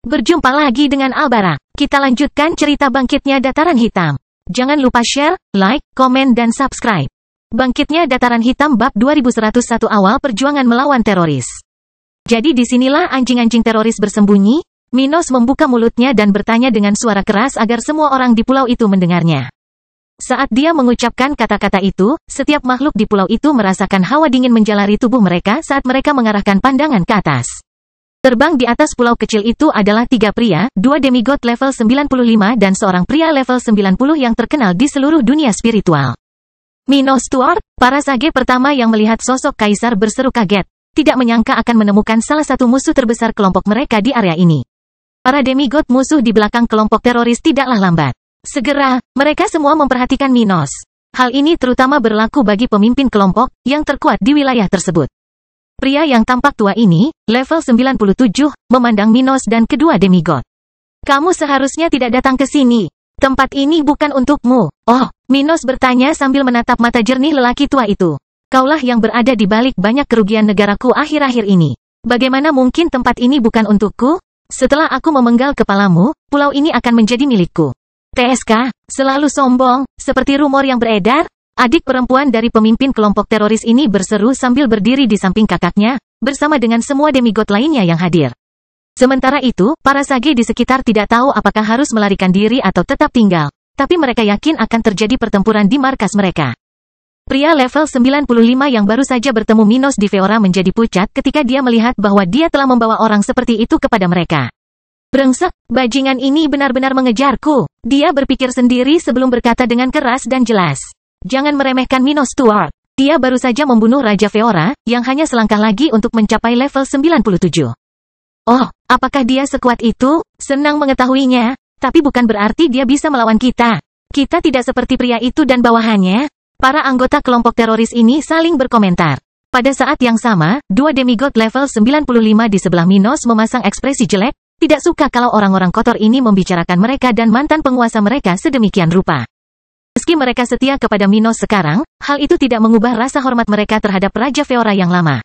Berjumpa lagi dengan Albara. Kita lanjutkan cerita bangkitnya Dataran Hitam. Jangan lupa share, like, komen dan subscribe. Bangkitnya Dataran Hitam bab 2101 awal perjuangan melawan teroris. Jadi disinilah anjing-anjing teroris bersembunyi. Minos membuka mulutnya dan bertanya dengan suara keras agar semua orang di pulau itu mendengarnya. Saat dia mengucapkan kata-kata itu, setiap makhluk di pulau itu merasakan hawa dingin menjalari tubuh mereka saat mereka mengarahkan pandangan ke atas. Terbang di atas pulau kecil itu adalah 3 pria, 2 demigod level 95 dan seorang pria level 90 yang terkenal di seluruh dunia spiritual. Minos Stuart, para sage pertama yang melihat sosok kaisar berseru kaget, tidak menyangka akan menemukan salah satu musuh terbesar kelompok mereka di area ini. Para demigod musuh di belakang kelompok teroris tidaklah lambat. Segera, mereka semua memperhatikan Minos. Hal ini terutama berlaku bagi pemimpin kelompok yang terkuat di wilayah tersebut. Pria yang tampak tua ini, level 97, memandang Minos dan kedua demigod. Kamu seharusnya tidak datang ke sini. Tempat ini bukan untukmu. Oh, Minos bertanya sambil menatap mata jernih lelaki tua itu. Kaulah yang berada di balik banyak kerugian negaraku akhir-akhir ini. Bagaimana mungkin tempat ini bukan untukku? Setelah aku memenggal kepalamu, pulau ini akan menjadi milikku. TSK, selalu sombong, seperti rumor yang beredar. Adik perempuan dari pemimpin kelompok teroris ini berseru sambil berdiri di samping kakaknya, bersama dengan semua demigod lainnya yang hadir. Sementara itu, para sage di sekitar tidak tahu apakah harus melarikan diri atau tetap tinggal, tapi mereka yakin akan terjadi pertempuran di markas mereka. Pria level 95 yang baru saja bertemu Minos di Feora menjadi pucat ketika dia melihat bahwa dia telah membawa orang seperti itu kepada mereka. Brengsek, bajingan ini benar-benar mengejarku. Dia berpikir sendiri sebelum berkata dengan keras dan jelas. Jangan meremehkan Minos Stuart. Dia baru saja membunuh Raja Feora, yang hanya selangkah lagi untuk mencapai level 97. Oh, apakah dia sekuat itu? Senang mengetahuinya. Tapi bukan berarti dia bisa melawan kita. Kita tidak seperti pria itu dan bawahannya. Para anggota kelompok teroris ini saling berkomentar. Pada saat yang sama, 2 demigod level 95 di sebelah Minos memasang ekspresi jelek, tidak suka kalau orang-orang kotor ini membicarakan mereka dan mantan penguasa mereka sedemikian rupa. Meski mereka setia kepada Minos sekarang, hal itu tidak mengubah rasa hormat mereka terhadap Raja Feora yang lama.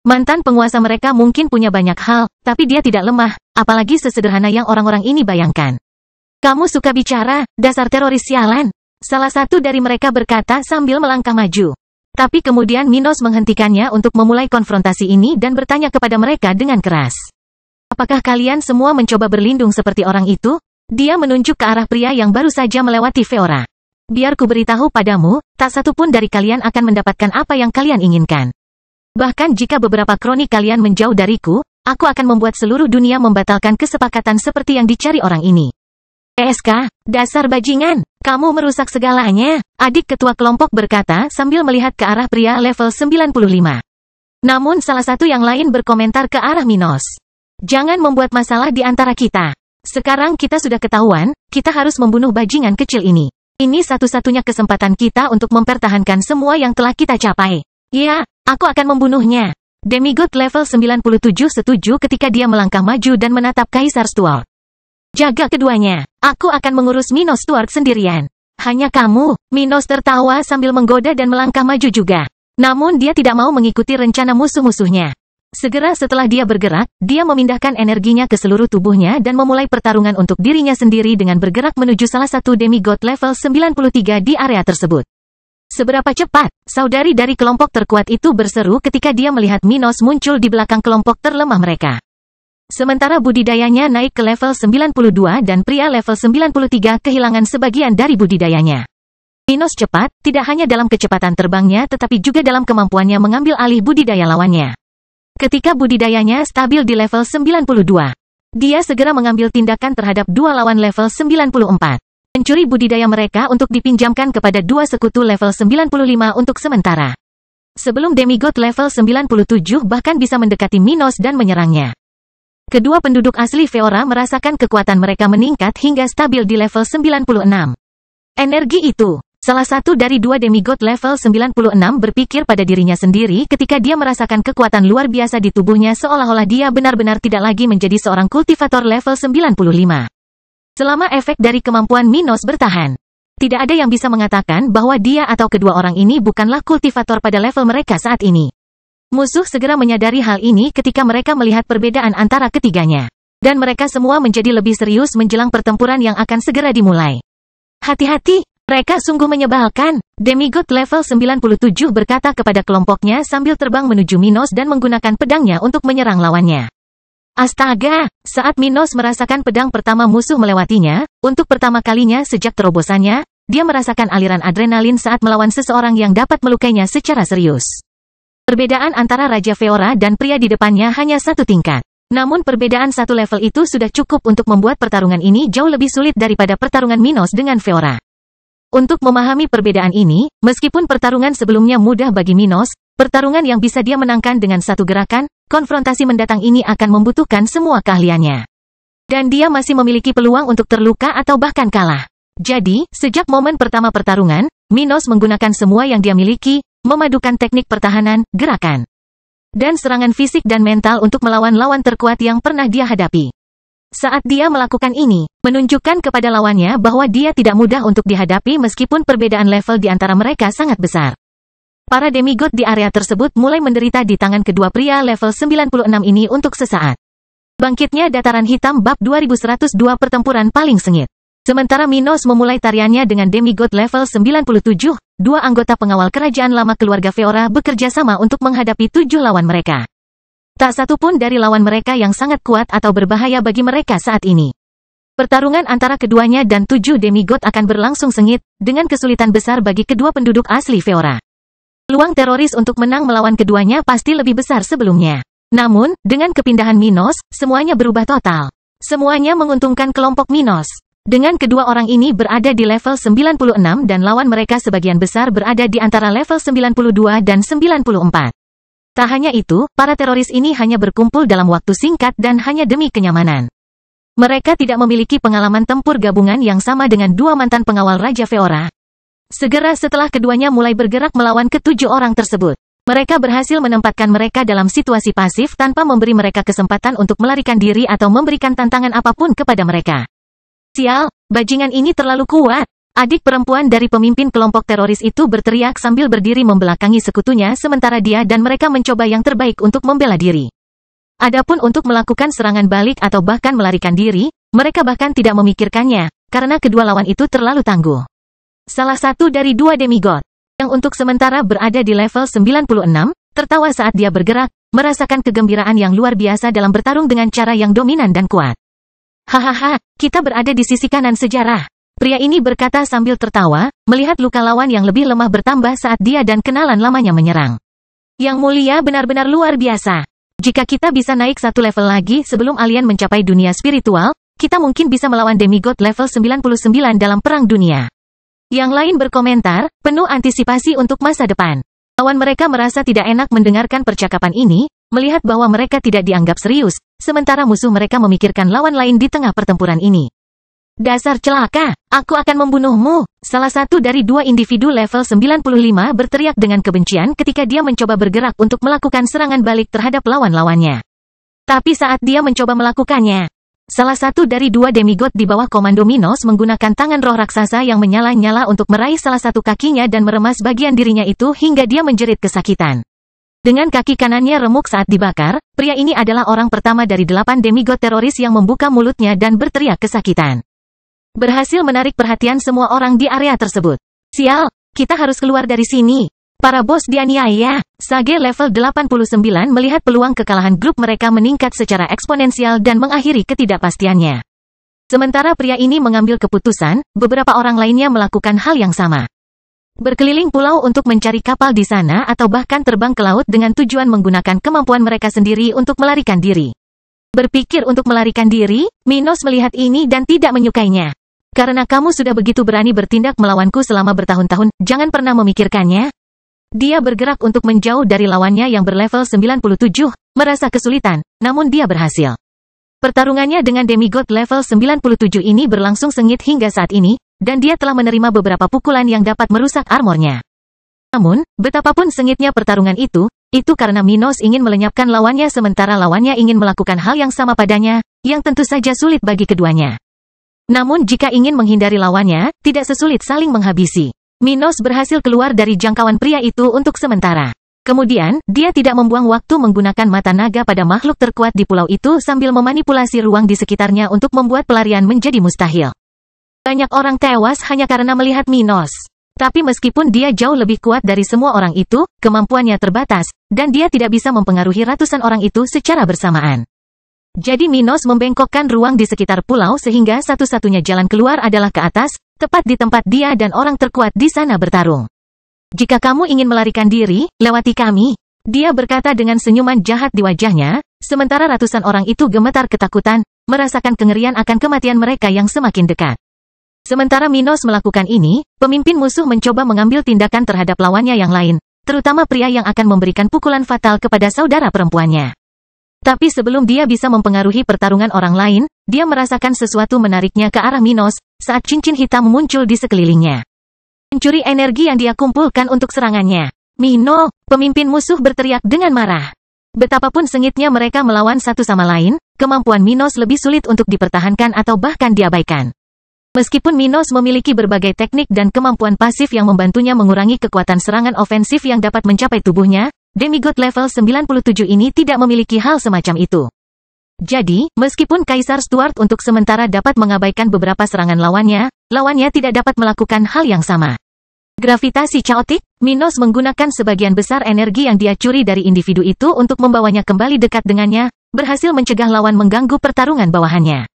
Mantan penguasa mereka mungkin punya banyak hal, tapi dia tidak lemah, apalagi sesederhana yang orang-orang ini bayangkan. Kamu suka bicara, dasar teroris sialan. Salah satu dari mereka berkata sambil melangkah maju. Tapi kemudian Minos menghentikannya untuk memulai konfrontasi ini dan bertanya kepada mereka dengan keras. Apakah kalian semua mencoba berlindung seperti orang itu? Dia menunjuk ke arah pria yang baru saja melewati Feora. Biar ku beritahu padamu, tak satu pun dari kalian akan mendapatkan apa yang kalian inginkan. Bahkan jika beberapa kroni kalian menjauh dariku, aku akan membuat seluruh dunia membatalkan kesepakatan seperti yang dicari orang ini. PSK, dasar bajingan, kamu merusak segalanya, adik ketua kelompok berkata sambil melihat ke arah pria level 95. Namun salah satu yang lain berkomentar ke arah Minos. Jangan membuat masalah di antara kita. Sekarang kita sudah ketahuan, kita harus membunuh bajingan kecil ini. Ini satu-satunya kesempatan kita untuk mempertahankan semua yang telah kita capai. Ya, aku akan membunuhnya. Demigod level 97 setuju ketika dia melangkah maju dan menatap Kaisar Stuart. Jaga keduanya. Aku akan mengurus Minos Stuart sendirian. Hanya kamu. Minos tertawa sambil menggoda dan melangkah maju juga. Namun dia tidak mau mengikuti rencana musuh-musuhnya. Segera setelah dia bergerak, dia memindahkan energinya ke seluruh tubuhnya dan memulai pertarungan untuk dirinya sendiri dengan bergerak menuju salah satu demigod level 93 di area tersebut. Seberapa cepat? Saudari dari kelompok terkuat itu berseru ketika dia melihat Minos muncul di belakang kelompok terlemah mereka. Sementara budidayanya naik ke level 92 dan pria level 93 kehilangan sebagian dari budidayanya. Minos cepat, tidak hanya dalam kecepatan terbangnya tetapi juga dalam kemampuannya mengambil alih budidaya lawannya. Ketika budidayanya stabil di level 92, dia segera mengambil tindakan terhadap 2 lawan level 94. Mencuri budidaya mereka untuk dipinjamkan kepada 2 sekutu level 95 untuk sementara. Sebelum demigod level 97 bahkan bisa mendekati Minos dan menyerangnya. Kedua penduduk asli Feora merasakan kekuatan mereka meningkat hingga stabil di level 96. Energi itu. Salah satu dari 2 demigod level 96 berpikir pada dirinya sendiri ketika dia merasakan kekuatan luar biasa di tubuhnya seolah-olah dia benar-benar tidak lagi menjadi seorang kultivator level 95. Selama efek dari kemampuan Minos bertahan, tidak ada yang bisa mengatakan bahwa dia atau kedua orang ini bukanlah kultivator pada level mereka saat ini. Musuh segera menyadari hal ini ketika mereka melihat perbedaan antara ketiganya. Dan mereka semua menjadi lebih serius menjelang pertempuran yang akan segera dimulai. Hati-hati, mereka sungguh menyebalkan. Demigod level 97 berkata kepada kelompoknya sambil terbang menuju Minos dan menggunakan pedangnya untuk menyerang lawannya. Astaga, saat Minos merasakan pedang pertama musuh melewatinya, untuk pertama kalinya sejak terobosannya, dia merasakan aliran adrenalin saat melawan seseorang yang dapat melukainya secara serius. Perbedaan antara Raja Feora dan pria di depannya hanya satu tingkat. Namun perbedaan satu level itu sudah cukup untuk membuat pertarungan ini jauh lebih sulit daripada pertarungan Minos dengan Feora. Untuk memahami perbedaan ini, meskipun pertarungan sebelumnya mudah bagi Minos, pertarungan yang bisa dia menangkan dengan satu gerakan, konfrontasi mendatang ini akan membutuhkan semua keahliannya. Dan dia masih memiliki peluang untuk terluka atau bahkan kalah. Jadi, sejak momen pertama pertarungan, Minos menggunakan semua yang dia miliki, memadukan teknik pertahanan, gerakan, dan serangan fisik dan mental untuk melawan lawan terkuat yang pernah dia hadapi. Saat dia melakukan ini, menunjukkan kepada lawannya bahwa dia tidak mudah untuk dihadapi meskipun perbedaan level di antara mereka sangat besar. Para demigod di area tersebut mulai menderita di tangan kedua pria level 96 ini untuk sesaat. Bangkitnya Dataran Hitam bab 2102 pertempuran paling sengit. Sementara Minos memulai tariannya dengan demigod level 97, dua anggota pengawal kerajaan lama keluarga Feora bekerja sama untuk menghadapi 7 lawan mereka. Tak satu pun dari lawan mereka yang sangat kuat atau berbahaya bagi mereka saat ini. Pertarungan antara keduanya dan 7 demigod akan berlangsung sengit, dengan kesulitan besar bagi kedua penduduk asli Feora. Peluang teroris untuk menang melawan keduanya pasti lebih besar sebelumnya. Namun, dengan kepindahan Minos, semuanya berubah total. Semuanya menguntungkan kelompok Minos. Dengan kedua orang ini berada di level 96 dan lawan mereka sebagian besar berada di antara level 92 dan 94. Tak hanya itu, para teroris ini hanya berkumpul dalam waktu singkat dan hanya demi kenyamanan. Mereka tidak memiliki pengalaman tempur gabungan yang sama dengan dua mantan pengawal Raja Feora. Segera setelah keduanya mulai bergerak melawan ke-7 orang tersebut, mereka berhasil menempatkan mereka dalam situasi pasif tanpa memberi mereka kesempatan untuk melarikan diri atau memberikan tantangan apapun kepada mereka. Sial, bajingan ini terlalu kuat. Adik perempuan dari pemimpin kelompok teroris itu berteriak sambil berdiri membelakangi sekutunya sementara dia dan mereka mencoba yang terbaik untuk membela diri. Adapun untuk melakukan serangan balik atau bahkan melarikan diri, mereka bahkan tidak memikirkannya, karena kedua lawan itu terlalu tangguh. Salah satu dari dua demigod, yang untuk sementara berada di level 96, tertawa saat dia bergerak, merasakan kegembiraan yang luar biasa dalam bertarung dengan cara yang dominan dan kuat. Hahaha, kita berada di sisi kanan sejarah. Pria ini berkata sambil tertawa, melihat luka lawan yang lebih lemah bertambah saat dia dan kenalan lamanya menyerang. Yang mulia benar-benar luar biasa. Jika kita bisa naik satu level lagi sebelum alien mencapai dunia spiritual, kita mungkin bisa melawan demigod level 99 dalam perang dunia. Yang lain berkomentar, penuh antisipasi untuk masa depan. Lawan mereka merasa tidak enak mendengarkan percakapan ini, melihat bahwa mereka tidak dianggap serius, sementara musuh mereka memikirkan lawan lain di tengah pertempuran ini. Dasar celaka, aku akan membunuhmu. Salah satu dari dua individu level 95 berteriak dengan kebencian ketika dia mencoba bergerak untuk melakukan serangan balik terhadap lawan-lawannya. Tapi saat dia mencoba melakukannya, salah satu dari dua demigod di bawah komando Minos menggunakan tangan roh raksasa yang menyala-nyala untuk meraih salah satu kakinya dan meremas bagian dirinya itu hingga dia menjerit kesakitan. Dengan kaki kanannya remuk saat dibakar, pria ini adalah orang pertama dari 8 demigod teroris yang membuka mulutnya dan berteriak kesakitan. Berhasil menarik perhatian semua orang di area tersebut. Sial, kita harus keluar dari sini. Para bos dianiaya. Sage level 89 melihat peluang kekalahan grup mereka meningkat secara eksponensial dan mengakhiri ketidakpastiannya. Sementara pria ini mengambil keputusan, beberapa orang lainnya melakukan hal yang sama. Berkeliling pulau untuk mencari kapal di sana atau bahkan terbang ke laut dengan tujuan menggunakan kemampuan mereka sendiri untuk melarikan diri. Berpikir untuk melarikan diri, Minos melihat ini dan tidak menyukainya. Karena kamu sudah begitu berani bertindak melawanku selama bertahun-tahun, jangan pernah memikirkannya. Dia bergerak untuk menjauh dari lawannya yang berlevel 97, merasa kesulitan, namun dia berhasil. Pertarungannya dengan demigod level 97 ini berlangsung sengit hingga saat ini, dan dia telah menerima beberapa pukulan yang dapat merusak armornya. Namun, betapapun sengitnya pertarungan itu karena Minos ingin melenyapkan lawannya sementara lawannya ingin melakukan hal yang sama padanya, yang tentu saja sulit bagi keduanya. Namun jika ingin menghindari lawannya, tidak sesulit saling menghabisi. Minos berhasil keluar dari jangkauan pria itu untuk sementara. Kemudian, dia tidak membuang waktu menggunakan mata naga pada makhluk terkuat di pulau itu sambil memanipulasi ruang di sekitarnya untuk membuat pelarian menjadi mustahil. Banyak orang tewas hanya karena melihat Minos. Tapi meskipun dia jauh lebih kuat dari semua orang itu, kemampuannya terbatas, dan dia tidak bisa mempengaruhi ratusan orang itu secara bersamaan. Jadi Minos membengkokkan ruang di sekitar pulau sehingga satu-satunya jalan keluar adalah ke atas, tepat di tempat dia dan orang terkuat di sana bertarung. Jika kamu ingin melarikan diri, lewati kami. Dia berkata dengan senyuman jahat di wajahnya, sementara ratusan orang itu gemetar ketakutan, merasakan kengerian akan kematian mereka yang semakin dekat. Sementara Minos melakukan ini, pemimpin musuh mencoba mengambil tindakan terhadap lawannya yang lain, terutama pria yang akan memberikan pukulan fatal kepada saudara perempuannya. Tapi sebelum dia bisa mempengaruhi pertarungan orang lain, dia merasakan sesuatu menariknya ke arah Minos, saat cincin hitam muncul di sekelilingnya. Mencuri energi yang dia kumpulkan untuk serangannya. Mino, pemimpin musuh berteriak dengan marah. Betapapun sengitnya mereka melawan satu sama lain, kemampuan Minos lebih sulit untuk dipertahankan atau bahkan diabaikan. Meskipun Minos memiliki berbagai teknik dan kemampuan pasif yang membantunya mengurangi kekuatan serangan ofensif yang dapat mencapai tubuhnya, demigod level 97 ini tidak memiliki hal semacam itu. Jadi, meskipun Kaisar Stuart untuk sementara dapat mengabaikan beberapa serangan lawannya tidak dapat melakukan hal yang sama. Gravitasi caotik, Minos menggunakan sebagian besar energi yang dia curi dari individu itu untuk membawanya kembali dekat dengannya, berhasil mencegah lawan mengganggu pertarungan bawahannya.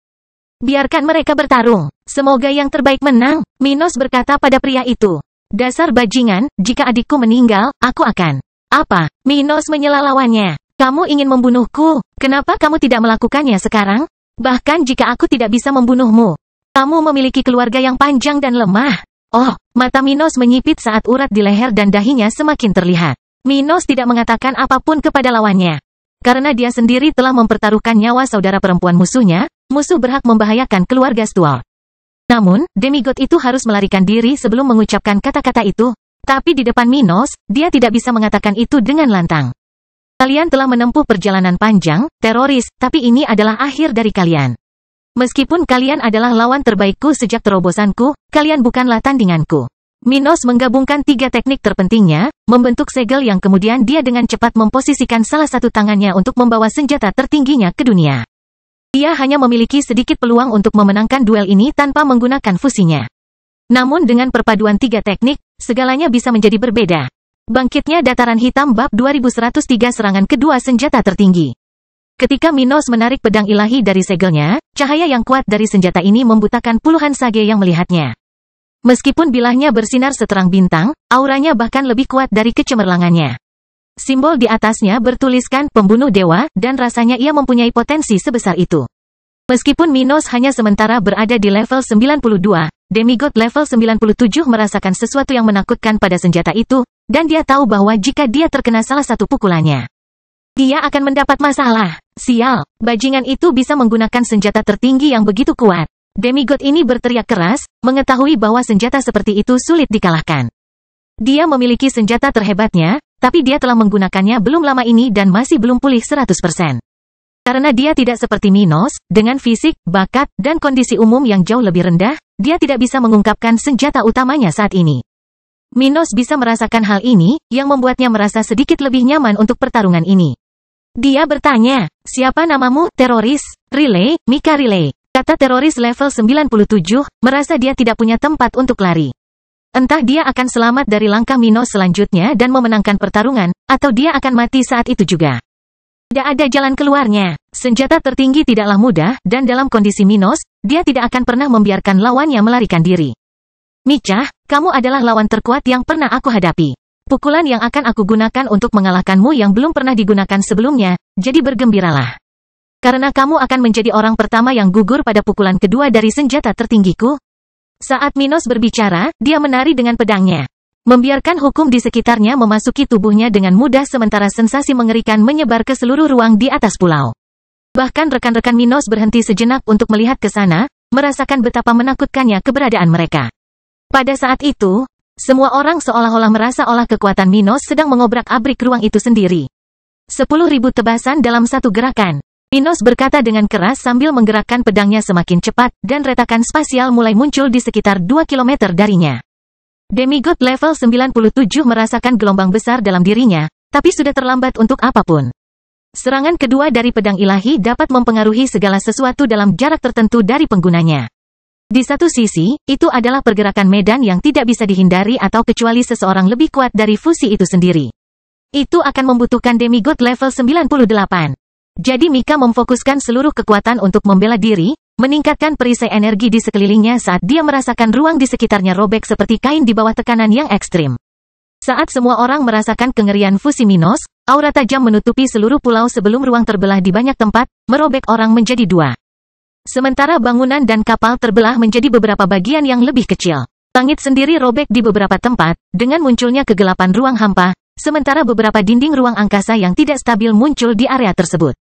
Biarkan mereka bertarung, semoga yang terbaik menang, Minos berkata pada pria itu. Dasar bajingan, jika adikku meninggal, aku akan. Apa? Minos menyela lawannya. Kamu ingin membunuhku, kenapa kamu tidak melakukannya sekarang? Bahkan jika aku tidak bisa membunuhmu, kamu memiliki keluarga yang panjang dan lemah. Oh, mata Minos menyipit saat urat di leher dan dahinya semakin terlihat. Minos tidak mengatakan apapun kepada lawannya. Karena dia sendiri telah mempertaruhkan nyawa saudara perempuan musuhnya, musuh berhak membahayakan keluarga Stuart. Namun, demigod itu harus melarikan diri sebelum mengucapkan kata-kata itu. Tapi di depan Minos, dia tidak bisa mengatakan itu dengan lantang. Kalian telah menempuh perjalanan panjang, teroris, tapi ini adalah akhir dari kalian. Meskipun kalian adalah lawan terbaikku sejak terobosanku, kalian bukanlah tandinganku. Minos menggabungkan 3 teknik terpentingnya, membentuk segel yang kemudian dia dengan cepat memposisikan salah satu tangannya untuk membawa senjata tertingginya ke dunia. Dia hanya memiliki sedikit peluang untuk memenangkan duel ini tanpa menggunakan fusinya. Namun dengan perpaduan 3 teknik, segalanya bisa menjadi berbeda. Bangkitnya Dataran Hitam bab 2103 serangan kedua senjata tertinggi. Ketika Minos menarik pedang ilahi dari segelnya, cahaya yang kuat dari senjata ini membutakan puluhan sage yang melihatnya. Meskipun bilahnya bersinar seterang bintang, auranya bahkan lebih kuat dari kecemerlangannya. Simbol di atasnya bertuliskan pembunuh dewa, dan rasanya ia mempunyai potensi sebesar itu. Meskipun Minos hanya sementara berada di level 92, demigod level 97 merasakan sesuatu yang menakutkan pada senjata itu, dan dia tahu bahwa jika dia terkena salah satu pukulannya, dia akan mendapat masalah. Sial, bajingan itu bisa menggunakan senjata tertinggi yang begitu kuat. Demigod ini berteriak keras, mengetahui bahwa senjata seperti itu sulit dikalahkan. Dia memiliki senjata terhebatnya, tapi dia telah menggunakannya belum lama ini dan masih belum pulih 100%. Karena dia tidak seperti Minos, dengan fisik, bakat, dan kondisi umum yang jauh lebih rendah, dia tidak bisa mengungkapkan senjata utamanya saat ini. Minos bisa merasakan hal ini, yang membuatnya merasa sedikit lebih nyaman untuk pertarungan ini. Dia bertanya, siapa namamu, teroris? Riley, Mika Riley. Kata teroris level 97, merasa dia tidak punya tempat untuk lari. Entah dia akan selamat dari langkah Minos selanjutnya dan memenangkan pertarungan, atau dia akan mati saat itu juga. Tidak ada jalan keluarnya. Senjata tertinggi tidaklah mudah, dan dalam kondisi Minos, dia tidak akan pernah membiarkan lawannya melarikan diri. Micah, kamu adalah lawan terkuat yang pernah aku hadapi. Pukulan yang akan aku gunakan untuk mengalahkanmu yang belum pernah digunakan sebelumnya, jadi bergembiralah. Karena kamu akan menjadi orang pertama yang gugur pada pukulan kedua dari senjata tertinggiku. Saat Minos berbicara, dia menari dengan pedangnya. Membiarkan hukum di sekitarnya memasuki tubuhnya dengan mudah sementara sensasi mengerikan menyebar ke seluruh ruang di atas pulau. Bahkan rekan-rekan Minos berhenti sejenak untuk melihat ke sana, merasakan betapa menakutkannya keberadaan mereka. Pada saat itu, semua orang seolah-olah merasa olah kekuatan Minos sedang mengobrak-abrik ruang itu sendiri. 10.000 tebasan dalam satu gerakan. Minos berkata dengan keras sambil menggerakkan pedangnya semakin cepat, dan retakan spasial mulai muncul di sekitar 2 km darinya. Demigod level 97 merasakan gelombang besar dalam dirinya, tapi sudah terlambat untuk apapun. Serangan kedua dari pedang ilahi dapat mempengaruhi segala sesuatu dalam jarak tertentu dari penggunanya. Di satu sisi, itu adalah pergerakan medan yang tidak bisa dihindari atau kecuali seseorang lebih kuat dari fusi itu sendiri. Itu akan membutuhkan demigod level 98. Jadi Mika memfokuskan seluruh kekuatan untuk membela diri, meningkatkan perisai energi di sekelilingnya saat dia merasakan ruang di sekitarnya robek seperti kain di bawah tekanan yang ekstrim. Saat semua orang merasakan kengerian fusi Minos, aura tajam menutupi seluruh pulau sebelum ruang terbelah di banyak tempat, merobek orang menjadi dua. Sementara bangunan dan kapal terbelah menjadi beberapa bagian yang lebih kecil. Langit sendiri robek di beberapa tempat, dengan munculnya kegelapan ruang hampa, sementara beberapa dinding ruang angkasa yang tidak stabil muncul di area tersebut.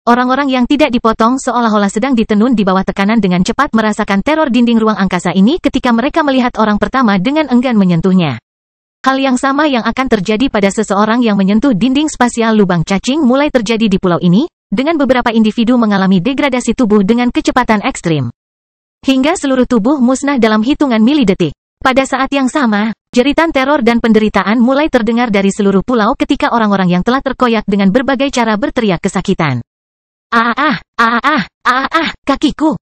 Orang-orang yang tidak dipotong seolah-olah sedang ditenun di bawah tekanan dengan cepat merasakan teror dinding ruang angkasa ini ketika mereka melihat orang pertama dengan enggan menyentuhnya. Hal yang sama yang akan terjadi pada seseorang yang menyentuh dinding spasial lubang cacing mulai terjadi di pulau ini, dengan beberapa individu mengalami degradasi tubuh dengan kecepatan ekstrim. Hingga seluruh tubuh musnah dalam hitungan milidetik. Pada saat yang sama, jeritan teror dan penderitaan mulai terdengar dari seluruh pulau ketika orang-orang yang telah terkoyak dengan berbagai cara berteriak kesakitan.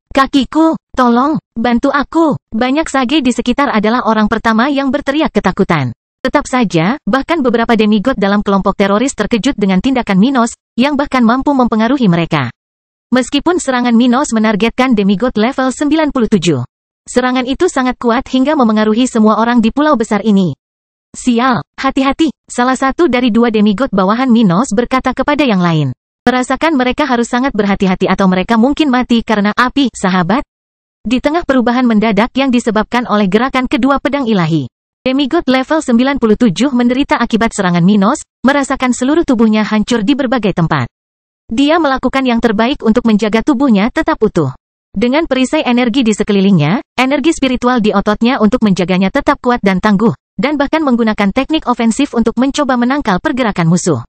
Kakiku, tolong, bantu aku. Banyak sage di sekitar adalah orang pertama yang berteriak ketakutan. Tetap saja, bahkan beberapa demigod dalam kelompok teroris terkejut dengan tindakan Minos, yang bahkan mampu mempengaruhi mereka. Meskipun serangan Minos menargetkan demigod level 97. Serangan itu sangat kuat hingga memengaruhi semua orang di pulau besar ini. Sial, hati-hati, salah satu dari dua demigod bawahan Minos berkata kepada yang lain. Merasakan mereka harus sangat berhati-hati atau mereka mungkin mati karena api, sahabat. Di tengah perubahan mendadak yang disebabkan oleh gerakan kedua pedang ilahi. Demigod level 97 menderita akibat serangan Minos, merasakan seluruh tubuhnya hancur di berbagai tempat. Dia melakukan yang terbaik untuk menjaga tubuhnya tetap utuh. Dengan perisai energi di sekelilingnya, energi spiritual di ototnya untuk menjaganya tetap kuat dan tangguh, dan bahkan menggunakan teknik ofensif untuk mencoba menangkal pergerakan musuh.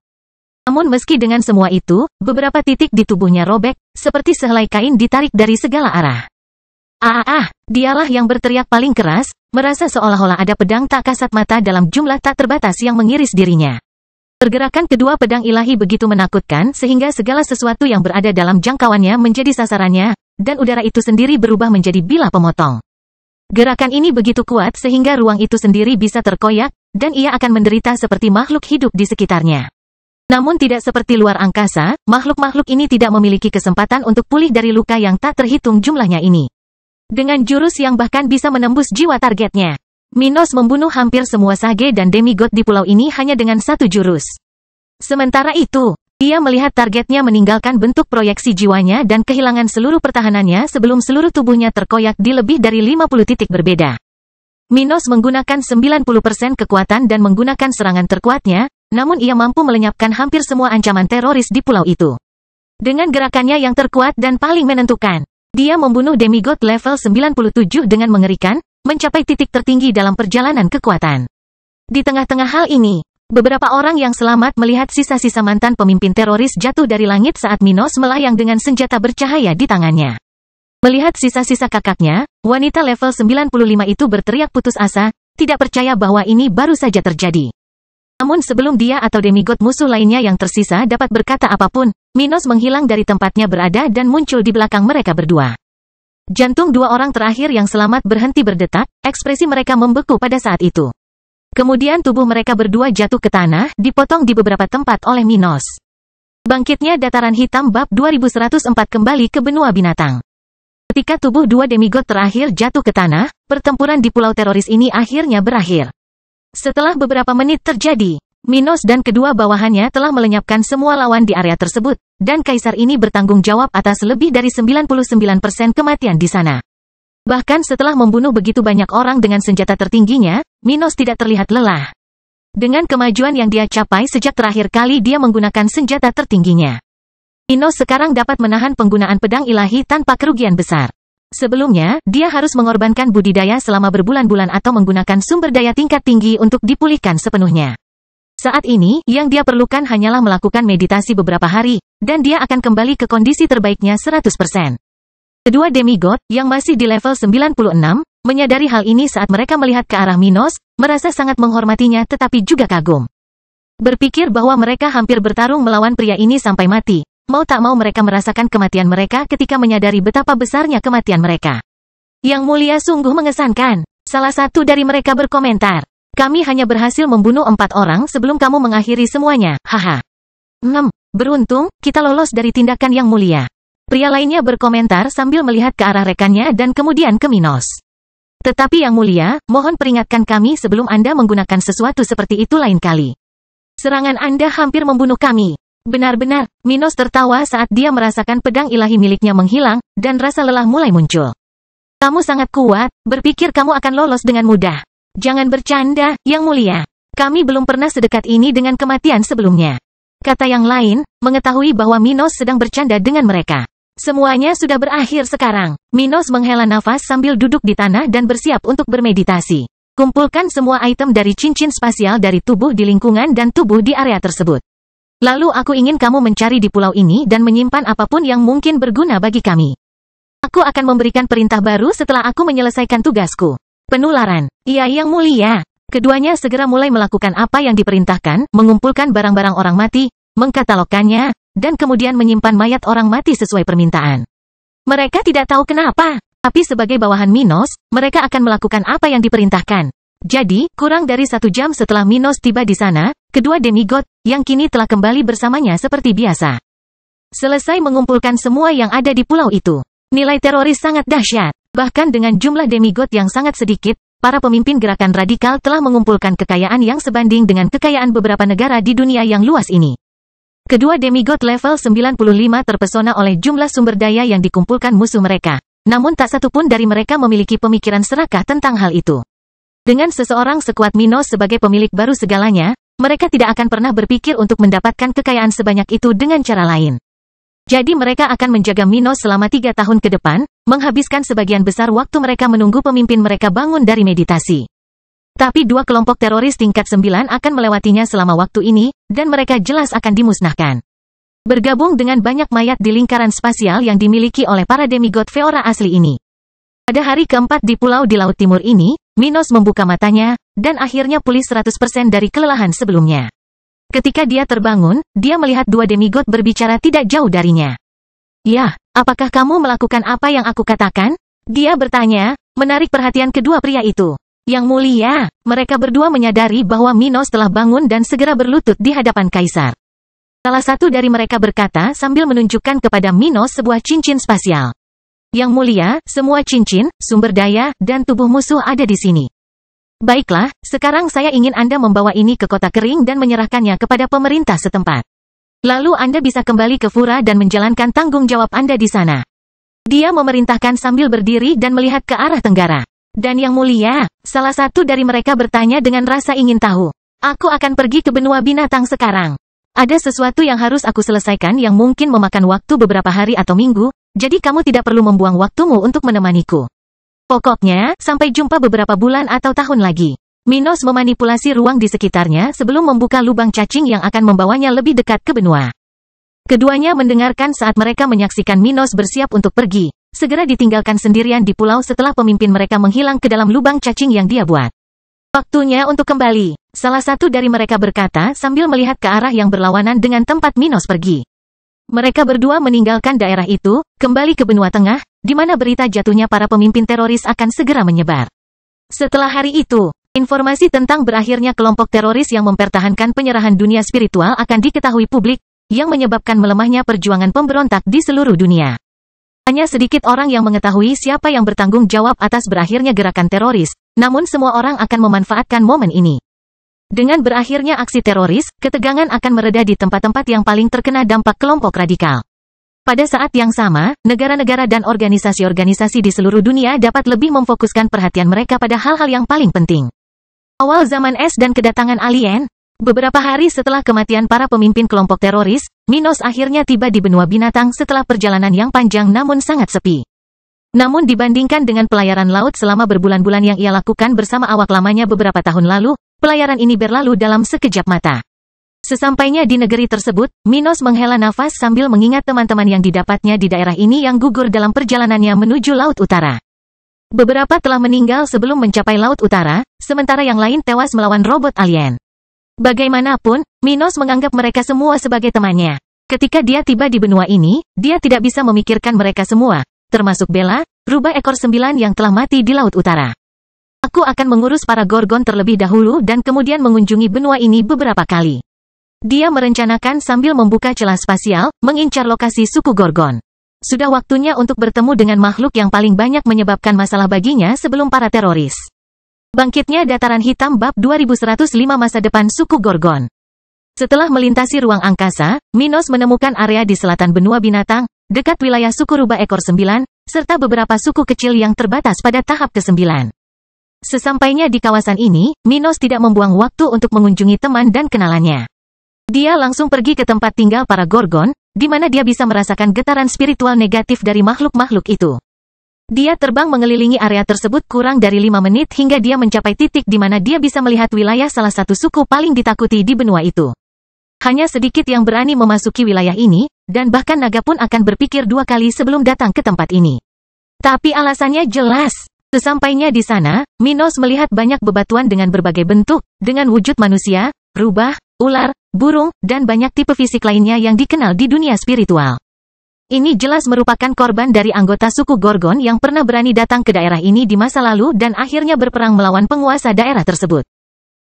Namun meski dengan semua itu, beberapa titik di tubuhnya robek, seperti sehelai kain ditarik dari segala arah. Dialah yang berteriak paling keras, merasa seolah-olah ada pedang tak kasat mata dalam jumlah tak terbatas yang mengiris dirinya. Pergerakan kedua pedang ilahi begitu menakutkan sehingga segala sesuatu yang berada dalam jangkauannya menjadi sasarannya, dan udara itu sendiri berubah menjadi bilah pemotong. Gerakan ini begitu kuat sehingga ruang itu sendiri bisa terkoyak, dan ia akan menderita seperti makhluk hidup di sekitarnya. Namun tidak seperti luar angkasa, makhluk-makhluk ini tidak memiliki kesempatan untuk pulih dari luka yang tak terhitung jumlahnya ini. Dengan jurus yang bahkan bisa menembus jiwa targetnya, Minos membunuh hampir semua sage dan demigod di pulau ini hanya dengan satu jurus. Sementara itu, dia melihat targetnya meninggalkan bentuk proyeksi jiwanya dan kehilangan seluruh pertahanannya sebelum seluruh tubuhnya terkoyak di lebih dari 50 titik berbeda. Minos menggunakan 90% kekuatan dan menggunakan serangan terkuatnya, namun ia mampu melenyapkan hampir semua ancaman teroris di pulau itu. Dengan gerakannya yang terkuat dan paling menentukan, dia membunuh demigod level 97 dengan mengerikan, mencapai titik tertinggi dalam perjalanan kekuatan. Di tengah-tengah hal ini, beberapa orang yang selamat melihat sisa-sisa mantan pemimpin teroris jatuh dari langit saat Minos melayang dengan senjata bercahaya di tangannya. Melihat sisa-sisa kakaknya, wanita level 95 itu berteriak putus asa, tidak percaya bahwa ini baru saja terjadi. Namun sebelum dia atau demigod musuh lainnya yang tersisa dapat berkata apapun, Minos menghilang dari tempatnya berada dan muncul di belakang mereka berdua. Jantung dua orang terakhir yang selamat berhenti berdetak, ekspresi mereka membeku pada saat itu. Kemudian tubuh mereka berdua jatuh ke tanah, dipotong di beberapa tempat oleh Minos. Bangkitnya Dataran Hitam bab 2104 kembali ke benua binatang. Ketika tubuh dua demigod terakhir jatuh ke tanah, pertempuran di pulau teroris ini akhirnya berakhir. Setelah beberapa menit terjadi, Minos dan kedua bawahannya telah melenyapkan semua lawan di area tersebut, dan kaisar ini bertanggung jawab atas lebih dari 99% kematian di sana. Bahkan setelah membunuh begitu banyak orang dengan senjata tertingginya, Minos tidak terlihat lelah. Dengan kemajuan yang dia capai sejak terakhir kali dia menggunakan senjata tertingginya, Minos sekarang dapat menahan penggunaan pedang ilahi tanpa kerugian besar. Sebelumnya, dia harus mengorbankan budidaya selama berbulan-bulan atau menggunakan sumber daya tingkat tinggi untuk dipulihkan sepenuhnya. Saat ini, yang dia perlukan hanyalah melakukan meditasi beberapa hari, dan dia akan kembali ke kondisi terbaiknya 100%. Kedua demigod, yang masih di level 96, menyadari hal ini saat mereka melihat ke arah Minos, merasa sangat menghormatinya tetapi juga kagum. Berpikir bahwa mereka hampir bertarung melawan pria ini sampai mati. Mau tak mau mereka merasakan kematian mereka ketika menyadari betapa besarnya kematian mereka. Yang mulia sungguh mengesankan. Salah satu dari mereka berkomentar. Kami hanya berhasil membunuh 4 orang sebelum kamu mengakhiri semuanya, haha. Beruntung, kita lolos dari tindakan yang mulia. Pria lainnya berkomentar sambil melihat ke arah rekannya dan kemudian ke Minos. Tetapi yang mulia, mohon peringatkan kami sebelum Anda menggunakan sesuatu seperti itu lain kali. Serangan Anda hampir membunuh kami. Benar-benar, Minos tertawa saat dia merasakan pedang ilahi miliknya menghilang, dan rasa lelah mulai muncul. Kamu sangat kuat, berpikir kamu akan lolos dengan mudah. Jangan bercanda, Yang Mulia. Kami belum pernah sedekat ini dengan kematian sebelumnya. Kata yang lain, mengetahui bahwa Minos sedang bercanda dengan mereka. Semuanya sudah berakhir sekarang. Minos menghela nafas sambil duduk di tanah dan bersiap untuk bermeditasi. Kumpulkan semua item dari cincin spasial dari tubuh di lingkungan dan tubuh di area tersebut. Lalu aku ingin kamu mencari di pulau ini dan menyimpan apapun yang mungkin berguna bagi kami. Aku akan memberikan perintah baru setelah aku menyelesaikan tugasku. Penularan. Iya Yang Mulia. Keduanya segera mulai melakukan apa yang diperintahkan, mengumpulkan barang-barang orang mati, mengkatalogkannya, dan kemudian menyimpan mayat orang mati sesuai permintaan. Mereka tidak tahu kenapa, tapi sebagai bawahan Minos, mereka akan melakukan apa yang diperintahkan. Jadi, kurang dari 1 jam setelah Minos tiba di sana, kedua demigod, yang kini telah kembali bersamanya seperti biasa. Selesai mengumpulkan semua yang ada di pulau itu. Nilai teroris sangat dahsyat. Bahkan dengan jumlah demigod yang sangat sedikit, para pemimpin gerakan radikal telah mengumpulkan kekayaan yang sebanding dengan kekayaan beberapa negara di dunia yang luas ini. Kedua demigod level 95 terpesona oleh jumlah sumber daya yang dikumpulkan musuh mereka. Namun tak satu pun dari mereka memiliki pemikiran serakah tentang hal itu. Dengan seseorang sekuat Minos sebagai pemilik baru segalanya, mereka tidak akan pernah berpikir untuk mendapatkan kekayaan sebanyak itu dengan cara lain. Jadi mereka akan menjaga Minos selama 3 tahun ke depan, menghabiskan sebagian besar waktu mereka menunggu pemimpin mereka bangun dari meditasi. Tapi 2 kelompok teroris tingkat 9 akan melewatinya selama waktu ini, dan mereka jelas akan dimusnahkan. Bergabung dengan banyak mayat di lingkaran spasial yang dimiliki oleh para demigod Feora asli ini. Pada hari keempat di pulau di Laut Timur ini, Minos membuka matanya, dan akhirnya pulih 100% dari kelelahan sebelumnya. Ketika dia terbangun, dia melihat 2 demigod berbicara tidak jauh darinya. "Ya, apakah kamu melakukan apa yang aku katakan?" Dia bertanya, menarik perhatian kedua pria itu. "Yang Mulia," mereka berdua menyadari bahwa Minos telah bangun dan segera berlutut di hadapan Kaisar. Salah satu dari mereka berkata sambil menunjukkan kepada Minos sebuah cincin spasial. "Yang Mulia, semua cincin, sumber daya, dan tubuh musuh ada di sini. Baiklah, sekarang saya ingin Anda membawa ini ke kota kering dan menyerahkannya kepada pemerintah setempat. Lalu Anda bisa kembali ke Fura dan menjalankan tanggung jawab Anda di sana." Dia memerintahkan sambil berdiri dan melihat ke arah tenggara. "Dan Yang Mulia," salah satu dari mereka bertanya dengan rasa ingin tahu. "Aku akan pergi ke benua binatang sekarang. Ada sesuatu yang harus aku selesaikan yang mungkin memakan waktu beberapa hari atau minggu, jadi kamu tidak perlu membuang waktumu untuk menemaniku. Pokoknya, sampai jumpa beberapa bulan atau tahun lagi." Minos memanipulasi ruang di sekitarnya sebelum membuka lubang cacing yang akan membawanya lebih dekat ke benua. Keduanya mendengarkan saat mereka menyaksikan Minos bersiap untuk pergi, segera ditinggalkan sendirian di pulau setelah pemimpin mereka menghilang ke dalam lubang cacing yang dia buat. "Waktunya untuk kembali," salah satu dari mereka berkata sambil melihat ke arah yang berlawanan dengan tempat Minos pergi. Mereka berdua meninggalkan daerah itu, kembali ke benua tengah, di mana berita jatuhnya para pemimpin teroris akan segera menyebar. Setelah hari itu, informasi tentang berakhirnya kelompok teroris yang mempertahankan penyerahan dunia spiritual akan diketahui publik, yang menyebabkan melemahnya perjuangan pemberontak di seluruh dunia. Hanya sedikit orang yang mengetahui siapa yang bertanggung jawab atas berakhirnya gerakan teroris, namun semua orang akan memanfaatkan momen ini. Dengan berakhirnya aksi teroris, ketegangan akan mereda di tempat-tempat yang paling terkena dampak kelompok radikal. Pada saat yang sama, negara-negara dan organisasi-organisasi di seluruh dunia dapat lebih memfokuskan perhatian mereka pada hal-hal yang paling penting. Awal zaman es dan kedatangan alien. Beberapa hari setelah kematian para pemimpin kelompok teroris, Minos akhirnya tiba di benua binatang setelah perjalanan yang panjang namun sangat sepi. Namun dibandingkan dengan pelayaran laut selama berbulan-bulan yang ia lakukan bersama awak lamanya beberapa tahun lalu, pelayaran ini berlalu dalam sekejap mata. Sesampainya di negeri tersebut, Minos menghela nafas sambil mengingat teman-teman yang didapatnya di daerah ini yang gugur dalam perjalanannya menuju Laut Utara. Beberapa telah meninggal sebelum mencapai Laut Utara, sementara yang lain tewas melawan robot alien. Bagaimanapun, Minos menganggap mereka semua sebagai temannya. Ketika dia tiba di benua ini, dia tidak bisa memikirkan mereka semua, termasuk Bella, rubah ekor 9 yang telah mati di Laut Utara. Aku akan mengurus para Gorgon terlebih dahulu dan kemudian mengunjungi benua ini beberapa kali. Dia merencanakan sambil membuka celah spasial, mengincar lokasi suku Gorgon. Sudah waktunya untuk bertemu dengan makhluk yang paling banyak menyebabkan masalah baginya sebelum para teroris. Bangkitnya Dataran Hitam Bab 2105 Masa Depan Suku Gorgon. Setelah melintasi ruang angkasa, Minos menemukan area di selatan benua binatang, dekat wilayah suku rubah ekor 9, serta beberapa suku kecil yang terbatas pada tahap ke-9. Sesampainya di kawasan ini, Minos tidak membuang waktu untuk mengunjungi teman dan kenalannya. Dia langsung pergi ke tempat tinggal para Gorgon, di mana dia bisa merasakan getaran spiritual negatif dari makhluk-makhluk itu. Dia terbang mengelilingi area tersebut kurang dari 5 menit hingga dia mencapai titik di mana dia bisa melihat wilayah salah satu suku paling ditakuti di benua itu. Hanya sedikit yang berani memasuki wilayah ini, dan bahkan naga pun akan berpikir 2 kali sebelum datang ke tempat ini. Tapi alasannya jelas. Sesampainya di sana, Minos melihat banyak bebatuan dengan berbagai bentuk, dengan wujud manusia, rubah, ular, burung, dan banyak tipe fisik lainnya yang dikenal di dunia spiritual. Ini jelas merupakan korban dari anggota suku Gorgon yang pernah berani datang ke daerah ini di masa lalu dan akhirnya berperang melawan penguasa daerah tersebut.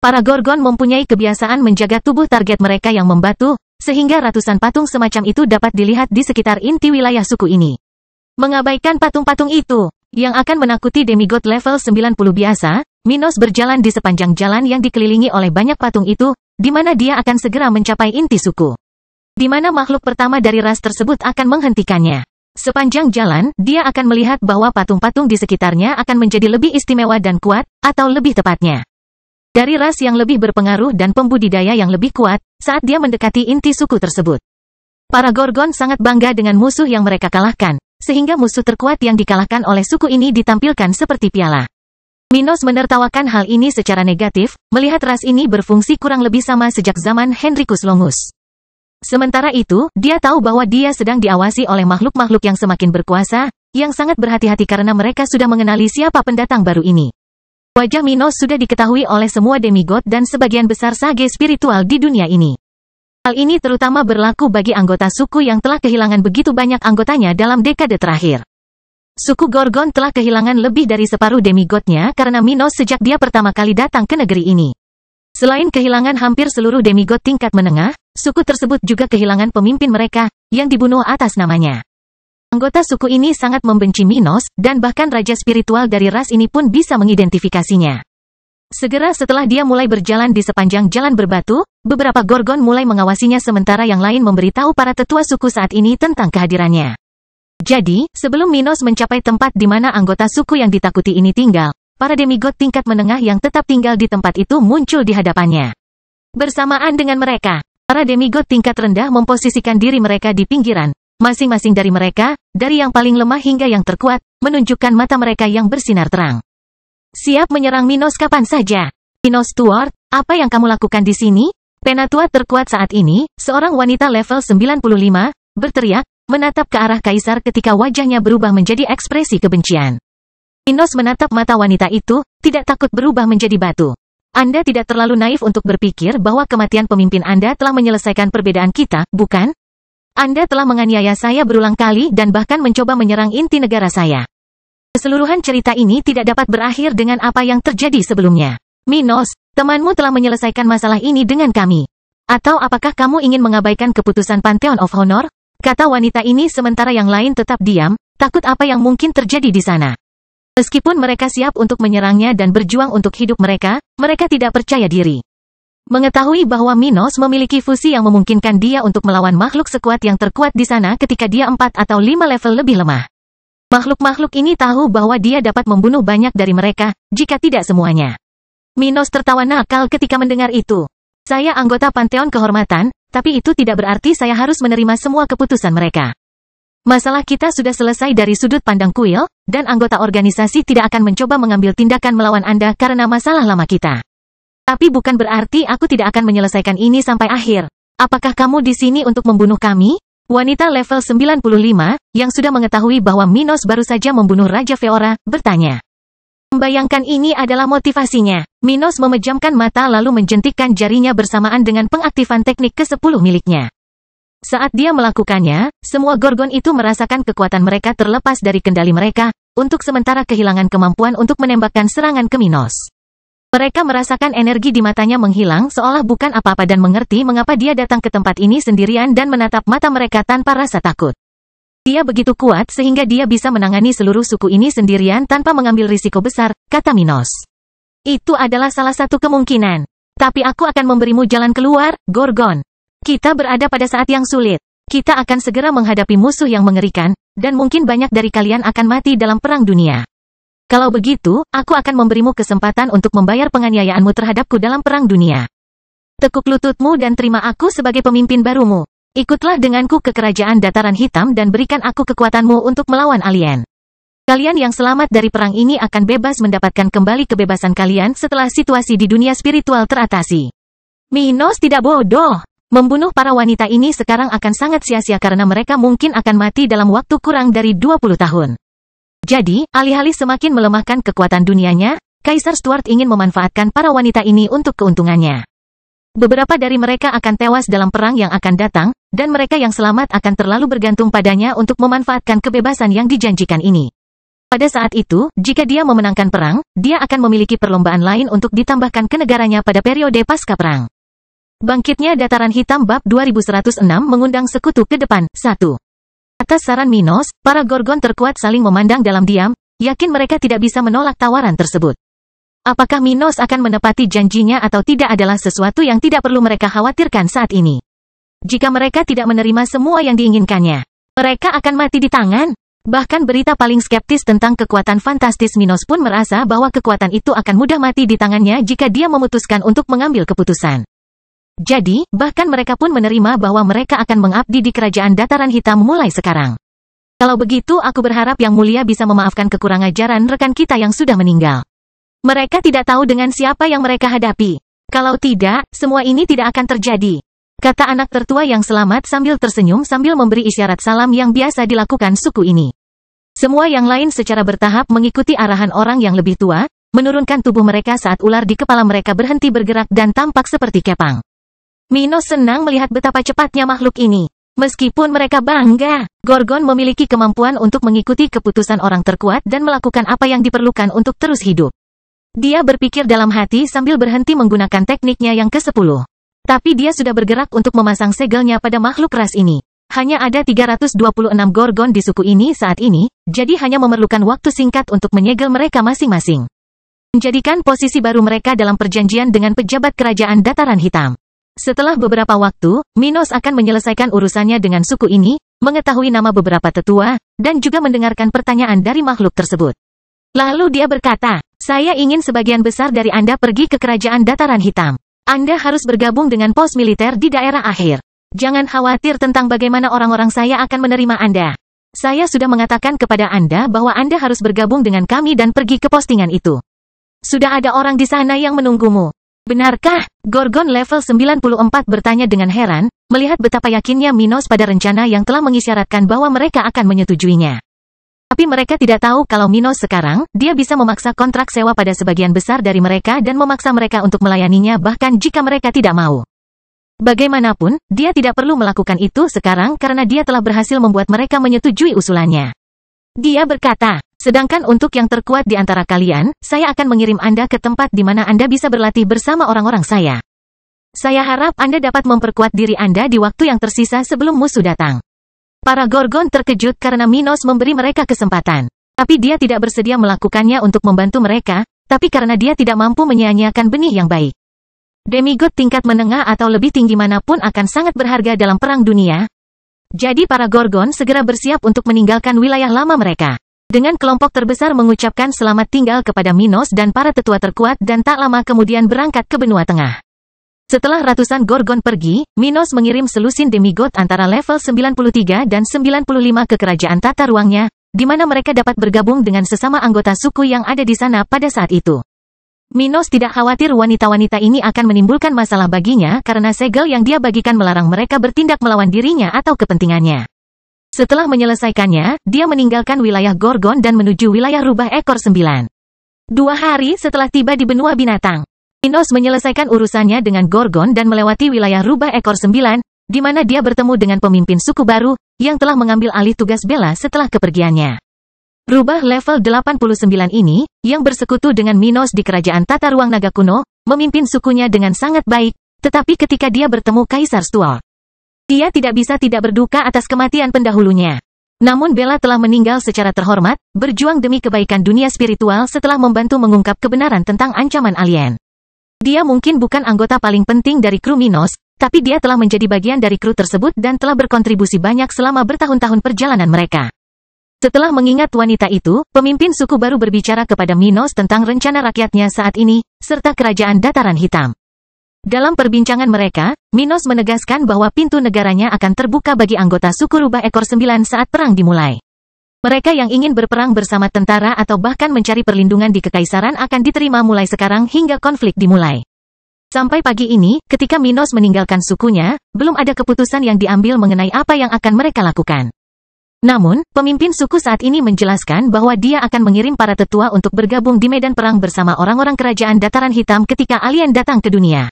Para Gorgon mempunyai kebiasaan menjaga tubuh target mereka yang membatu, sehingga ratusan patung semacam itu dapat dilihat di sekitar inti wilayah suku ini. Mengabaikan patung-patung itu, yang akan menakuti demigod level 90 biasa, Minos berjalan di sepanjang jalan yang dikelilingi oleh banyak patung itu, di mana dia akan segera mencapai inti suku. Di mana makhluk pertama dari ras tersebut akan menghentikannya. Sepanjang jalan, dia akan melihat bahwa patung-patung di sekitarnya akan menjadi lebih istimewa dan kuat, atau lebih tepatnya, dari ras yang lebih berpengaruh dan pembudidaya yang lebih kuat, saat dia mendekati inti suku tersebut. Para Gorgon sangat bangga dengan musuh yang mereka kalahkan, sehingga musuh terkuat yang dikalahkan oleh suku ini ditampilkan seperti piala. Minos menertawakan hal ini secara negatif, melihat ras ini berfungsi kurang lebih sama sejak zaman Henricus Longus. Sementara itu, dia tahu bahwa dia sedang diawasi oleh makhluk-makhluk yang semakin berkuasa, yang sangat berhati-hati karena mereka sudah mengenali siapa pendatang baru ini. Wajah Minos sudah diketahui oleh semua demigod dan sebagian besar sage spiritual di dunia ini. Hal ini terutama berlaku bagi anggota suku yang telah kehilangan begitu banyak anggotanya dalam dekade terakhir. Suku Gorgon telah kehilangan lebih dari separuh demigodnya karena Minos sejak dia pertama kali datang ke negeri ini. Selain kehilangan hampir seluruh demigod tingkat menengah, suku tersebut juga kehilangan pemimpin mereka, yang dibunuh atas namanya. Anggota suku ini sangat membenci Minos, dan bahkan raja spiritual dari ras ini pun bisa mengidentifikasinya. Segera setelah dia mulai berjalan di sepanjang jalan berbatu, beberapa Gorgon mulai mengawasinya sementara yang lain memberitahu para tetua suku saat ini tentang kehadirannya. Jadi, sebelum Minos mencapai tempat di mana anggota suku yang ditakuti ini tinggal, para demigod tingkat menengah yang tetap tinggal di tempat itu muncul di hadapannya. Bersamaan dengan mereka, para demigod tingkat rendah memposisikan diri mereka di pinggiran. Masing-masing dari mereka, dari yang paling lemah hingga yang terkuat, menunjukkan mata mereka yang bersinar terang. Siap menyerang Minos kapan saja. Minos Stewart, apa yang kamu lakukan di sini? Penatua terkuat saat ini, seorang wanita level 95, berteriak, menatap ke arah kaisar ketika wajahnya berubah menjadi ekspresi kebencian. Minos menatap mata wanita itu, tidak takut berubah menjadi batu. Anda tidak terlalu naif untuk berpikir bahwa kematian pemimpin Anda telah menyelesaikan perbedaan kita, bukan? Anda telah menganiaya saya berulang kali dan bahkan mencoba menyerang inti negara saya. Keseluruhan cerita ini tidak dapat berakhir dengan apa yang terjadi sebelumnya. Minos, temanmu telah menyelesaikan masalah ini dengan kami. Atau apakah kamu ingin mengabaikan keputusan Pantheon of Honor? Kata wanita ini sementara yang lain tetap diam, takut apa yang mungkin terjadi di sana. Meskipun mereka siap untuk menyerangnya dan berjuang untuk hidup mereka, mereka tidak percaya diri. Mengetahui bahwa Minos memiliki fusi yang memungkinkan dia untuk melawan makhluk sekuat yang terkuat di sana ketika dia 4 atau 5 level lebih lemah. Makhluk-makhluk ini tahu bahwa dia dapat membunuh banyak dari mereka, jika tidak semuanya. Minos tertawa nakal ketika mendengar itu. Saya anggota Pantheon Kehormatan, tapi itu tidak berarti saya harus menerima semua keputusan mereka. Masalah kita sudah selesai dari sudut pandang kuil, dan anggota organisasi tidak akan mencoba mengambil tindakan melawan Anda karena masalah lama kita. Tapi bukan berarti aku tidak akan menyelesaikan ini sampai akhir. Apakah kamu di sini untuk membunuh kami? Wanita level 95, yang sudah mengetahui bahwa Minos baru saja membunuh Raja Feora, bertanya. Membayangkan ini adalah motivasinya. Minos memejamkan mata lalu menjentikkan jarinya bersamaan dengan pengaktifan teknik ke-10 miliknya. Saat dia melakukannya, semua Gorgon itu merasakan kekuatan mereka terlepas dari kendali mereka, untuk sementara kehilangan kemampuan untuk menembakkan serangan ke Minos. Mereka merasakan energi di matanya menghilang seolah bukan apa-apa dan mengerti mengapa dia datang ke tempat ini sendirian dan menatap mata mereka tanpa rasa takut. Dia begitu kuat sehingga dia bisa menangani seluruh suku ini sendirian tanpa mengambil risiko besar, kata Minos. Itu adalah salah satu kemungkinan. Tapi aku akan memberimu jalan keluar, Gorgon. Kita berada pada saat yang sulit. Kita akan segera menghadapi musuh yang mengerikan, dan mungkin banyak dari kalian akan mati dalam perang dunia. Kalau begitu, aku akan memberimu kesempatan untuk membayar penganiayaanmu terhadapku dalam perang dunia. Tekuk lututmu dan terima aku sebagai pemimpin barumu. Ikutlah denganku ke kerajaan dataran hitam dan berikan aku kekuatanmu untuk melawan alien. Kalian yang selamat dari perang ini akan bebas mendapatkan kembali kebebasan kalian setelah situasi di dunia spiritual teratasi. Minos tidak bodoh. Membunuh para wanita ini sekarang akan sangat sia-sia karena mereka mungkin akan mati dalam waktu kurang dari 20 tahun. Jadi, alih-alih semakin melemahkan kekuatan dunianya, Kaisar Stuart ingin memanfaatkan para wanita ini untuk keuntungannya. Beberapa dari mereka akan tewas dalam perang yang akan datang, dan mereka yang selamat akan terlalu bergantung padanya untuk memanfaatkan kebebasan yang dijanjikan ini. Pada saat itu, jika dia memenangkan perang, dia akan memiliki perlombaan lain untuk ditambahkan ke negaranya pada periode pasca perang. Bangkitnya Dataran Hitam Bab 2106 mengundang sekutu ke depan. 1. Atas saran Minos, para Gorgon terkuat saling memandang dalam diam, yakin mereka tidak bisa menolak tawaran tersebut. Apakah Minos akan menepati janjinya atau tidak adalah sesuatu yang tidak perlu mereka khawatirkan saat ini. Jika mereka tidak menerima semua yang diinginkannya, mereka akan mati di tangan. Bahkan berita paling skeptis tentang kekuatan fantastis Minos pun merasa bahwa kekuatan itu akan mudah mati di tangannya jika dia memutuskan untuk mengambil keputusan. Jadi, bahkan mereka pun menerima bahwa mereka akan mengabdi di kerajaan dataran hitam mulai sekarang. Kalau begitu aku berharap Yang Mulia bisa memaafkan kekurangan ajaran rekan kita yang sudah meninggal. Mereka tidak tahu dengan siapa yang mereka hadapi. Kalau tidak, semua ini tidak akan terjadi. Kata anak tertua yang selamat sambil tersenyum sambil memberi isyarat salam yang biasa dilakukan suku ini. Semua yang lain secara bertahap mengikuti arahan orang yang lebih tua, menurunkan tubuh mereka saat ular di kepala mereka berhenti bergerak dan tampak seperti kepang. Minos senang melihat betapa cepatnya makhluk ini. Meskipun mereka bangga, Gorgon memiliki kemampuan untuk mengikuti keputusan orang terkuat dan melakukan apa yang diperlukan untuk terus hidup. Dia berpikir dalam hati sambil berhenti menggunakan tekniknya yang ke-10. Tapi dia sudah bergerak untuk memasang segelnya pada makhluk ras ini. Hanya ada 326 Gorgon di suku ini saat ini, jadi hanya memerlukan waktu singkat untuk menyegel mereka masing-masing. Menjadikan posisi baru mereka dalam perjanjian dengan pejabat kerajaan dataran hitam. Setelah beberapa waktu, Minos akan menyelesaikan urusannya dengan suku ini, mengetahui nama beberapa tetua, dan juga mendengarkan pertanyaan dari makhluk tersebut. Lalu dia berkata, saya ingin sebagian besar dari Anda pergi ke kerajaan dataran hitam. Anda harus bergabung dengan pos militer di daerah akhir. Jangan khawatir tentang bagaimana orang-orang saya akan menerima Anda. Saya sudah mengatakan kepada Anda bahwa Anda harus bergabung dengan kami dan pergi ke postingan itu. Sudah ada orang di sana yang menunggumu. Benarkah? Gorgon level 94 bertanya dengan heran, melihat betapa yakinnya Minos pada rencana yang telah mengisyaratkan bahwa mereka akan menyetujuinya. Tapi mereka tidak tahu kalau Minos sekarang, dia bisa memaksa kontrak sewa pada sebagian besar dari mereka dan memaksa mereka untuk melayaninya bahkan jika mereka tidak mau. Bagaimanapun, dia tidak perlu melakukan itu sekarang karena dia telah berhasil membuat mereka menyetujui usulannya. Dia berkata, sedangkan untuk yang terkuat di antara kalian, saya akan mengirim Anda ke tempat di mana Anda bisa berlatih bersama orang-orang saya. Saya harap Anda dapat memperkuat diri Anda di waktu yang tersisa sebelum musuh datang. Para Gorgon terkejut karena Minos memberi mereka kesempatan. Tapi dia tidak bersedia melakukannya untuk membantu mereka, tapi karena dia tidak mampu menyia-nyiakan benih yang baik. Demigod tingkat menengah atau lebih tinggi manapun akan sangat berharga dalam perang dunia. Jadi para Gorgon segera bersiap untuk meninggalkan wilayah lama mereka. Dengan kelompok terbesar mengucapkan selamat tinggal kepada Minos dan para tetua terkuat dan tak lama kemudian berangkat ke benua tengah. Setelah ratusan Gorgon pergi, Minos mengirim selusin demigod antara level 93 dan 95 ke kerajaan tata ruangnya, di mana mereka dapat bergabung dengan sesama anggota suku yang ada di sana pada saat itu. Minos tidak khawatir wanita-wanita ini akan menimbulkan masalah baginya karena segel yang dia bagikan melarang mereka bertindak melawan dirinya atau kepentingannya. Setelah menyelesaikannya, dia meninggalkan wilayah Gorgon dan menuju wilayah rubah ekor 9. 2 hari setelah tiba di benua binatang, Minos menyelesaikan urusannya dengan Gorgon dan melewati wilayah rubah ekor 9, di mana dia bertemu dengan pemimpin suku baru, yang telah mengambil alih tugas Bella setelah kepergiannya. Rubah level 89 ini, yang bersekutu dengan Minos di kerajaan Tata Ruang Naga Kuno, memimpin sukunya dengan sangat baik, tetapi ketika dia bertemu Kaisar Stuart, dia tidak bisa tidak berduka atas kematian pendahulunya. Namun Bella telah meninggal secara terhormat, berjuang demi kebaikan dunia spiritual setelah membantu mengungkap kebenaran tentang ancaman alien. Dia mungkin bukan anggota paling penting dari kru Minos, tapi dia telah menjadi bagian dari kru tersebut dan telah berkontribusi banyak selama bertahun-tahun perjalanan mereka. Setelah mengingat wanita itu, pemimpin suku baru berbicara kepada Minos tentang rencana rakyatnya saat ini, serta kerajaan dataran hitam. Dalam perbincangan mereka, Minos menegaskan bahwa pintu negaranya akan terbuka bagi anggota suku rubah ekor 9 saat perang dimulai. Mereka yang ingin berperang bersama tentara atau bahkan mencari perlindungan di kekaisaran akan diterima mulai sekarang hingga konflik dimulai. Sampai pagi ini, ketika Minos meninggalkan sukunya, belum ada keputusan yang diambil mengenai apa yang akan mereka lakukan. Namun, pemimpin suku saat ini menjelaskan bahwa dia akan mengirim para tetua untuk bergabung di medan perang bersama orang-orang kerajaan dataran hitam ketika alien datang ke dunia.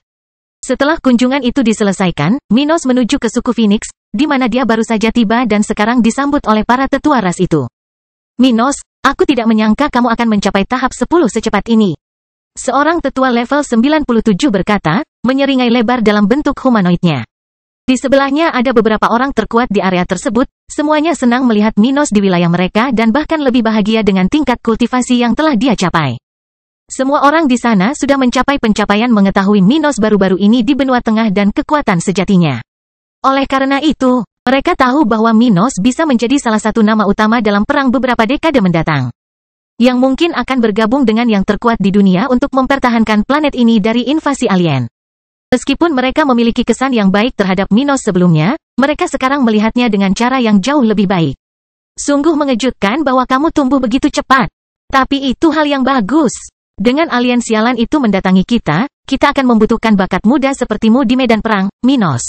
Setelah kunjungan itu diselesaikan, Minos menuju ke suku Phoenix, di mana dia baru saja tiba dan sekarang disambut oleh para tetua ras itu. Minos, aku tidak menyangka kamu akan mencapai tahap 10 secepat ini. Seorang tetua level 97 berkata, menyeringai lebar dalam bentuk humanoidnya. Di sebelahnya ada beberapa orang terkuat di area tersebut, semuanya senang melihat Minos di wilayah mereka dan bahkan lebih bahagia dengan tingkat kultivasi yang telah dia capai. Semua orang di sana sudah mencapai pencapaian mengetahui Minos baru-baru ini di benua tengah dan kekuatan sejatinya. Oleh karena itu, mereka tahu bahwa Minos bisa menjadi salah satu nama utama dalam perang beberapa dekade mendatang, yang mungkin akan bergabung dengan yang terkuat di dunia untuk mempertahankan planet ini dari invasi alien. Meskipun mereka memiliki kesan yang baik terhadap Minos sebelumnya, mereka sekarang melihatnya dengan cara yang jauh lebih baik. Sungguh mengejutkan bahwa kamu tumbuh begitu cepat. Tapi itu hal yang bagus. Dengan alien sialan itu mendatangi kita akan membutuhkan bakat muda sepertimu di medan perang, Minos.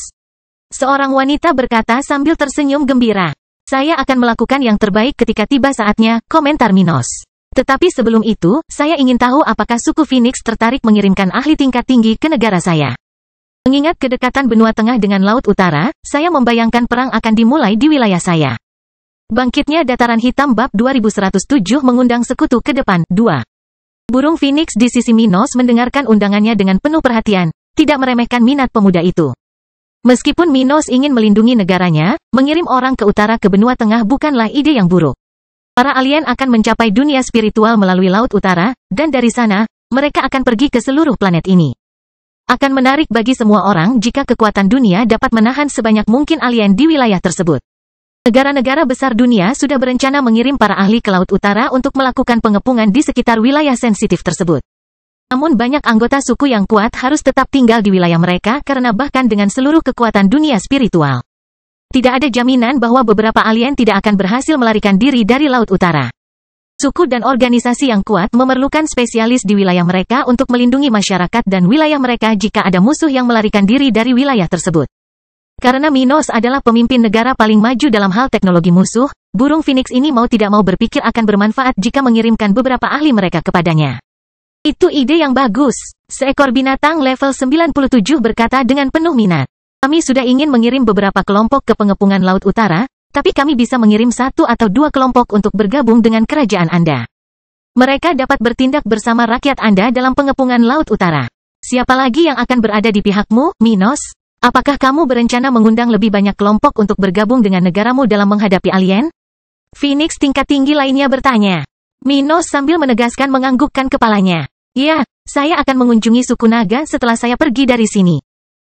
Seorang wanita berkata sambil tersenyum gembira. Saya akan melakukan yang terbaik ketika tiba saatnya, komentar Minos. Tetapi sebelum itu, saya ingin tahu apakah suku Phoenix tertarik mengirimkan ahli tingkat tinggi ke negara saya. Mengingat kedekatan benua tengah dengan Laut Utara, saya membayangkan perang akan dimulai di wilayah saya. Bangkitnya Dataran Hitam bab 2107 mengundang sekutu ke depan, 2. Burung Phoenix di sisi Minos mendengarkan undangannya dengan penuh perhatian, tidak meremehkan minat pemuda itu. Meskipun Minos ingin melindungi negaranya, mengirim orang ke utara ke benua tengah bukanlah ide yang buruk. Para alien akan mencapai dunia spiritual melalui Laut Utara, dan dari sana, mereka akan pergi ke seluruh planet ini. Akan menarik bagi semua orang jika kekuatan dunia dapat menahan sebanyak mungkin alien di wilayah tersebut. Negara-negara besar dunia sudah berencana mengirim para ahli ke Laut Utara untuk melakukan pengepungan di sekitar wilayah sensitif tersebut. Namun banyak anggota suku yang kuat harus tetap tinggal di wilayah mereka karena bahkan dengan seluruh kekuatan dunia spiritual, tidak ada jaminan bahwa beberapa alien tidak akan berhasil melarikan diri dari Laut Utara. Suku dan organisasi yang kuat memerlukan spesialis di wilayah mereka untuk melindungi masyarakat dan wilayah mereka jika ada musuh yang melarikan diri dari wilayah tersebut. Karena Minos adalah pemimpin negara paling maju dalam hal teknologi musuh, burung Phoenix ini mau tidak mau berpikir akan bermanfaat jika mengirimkan beberapa ahli mereka kepadanya. Itu ide yang bagus. Seekor binatang level 97 berkata dengan penuh minat. Kami sudah ingin mengirim beberapa kelompok ke pengepungan Laut Utara, tapi kami bisa mengirim 1 atau 2 kelompok untuk bergabung dengan kerajaan Anda. Mereka dapat bertindak bersama rakyat Anda dalam pengepungan Laut Utara. Siapa lagi yang akan berada di pihakmu, Minos? Apakah kamu berencana mengundang lebih banyak kelompok untuk bergabung dengan negaramu dalam menghadapi alien? Phoenix tingkat tinggi lainnya bertanya. Minos sambil menegaskan menganggukkan kepalanya. Ya, saya akan mengunjungi suku naga setelah saya pergi dari sini.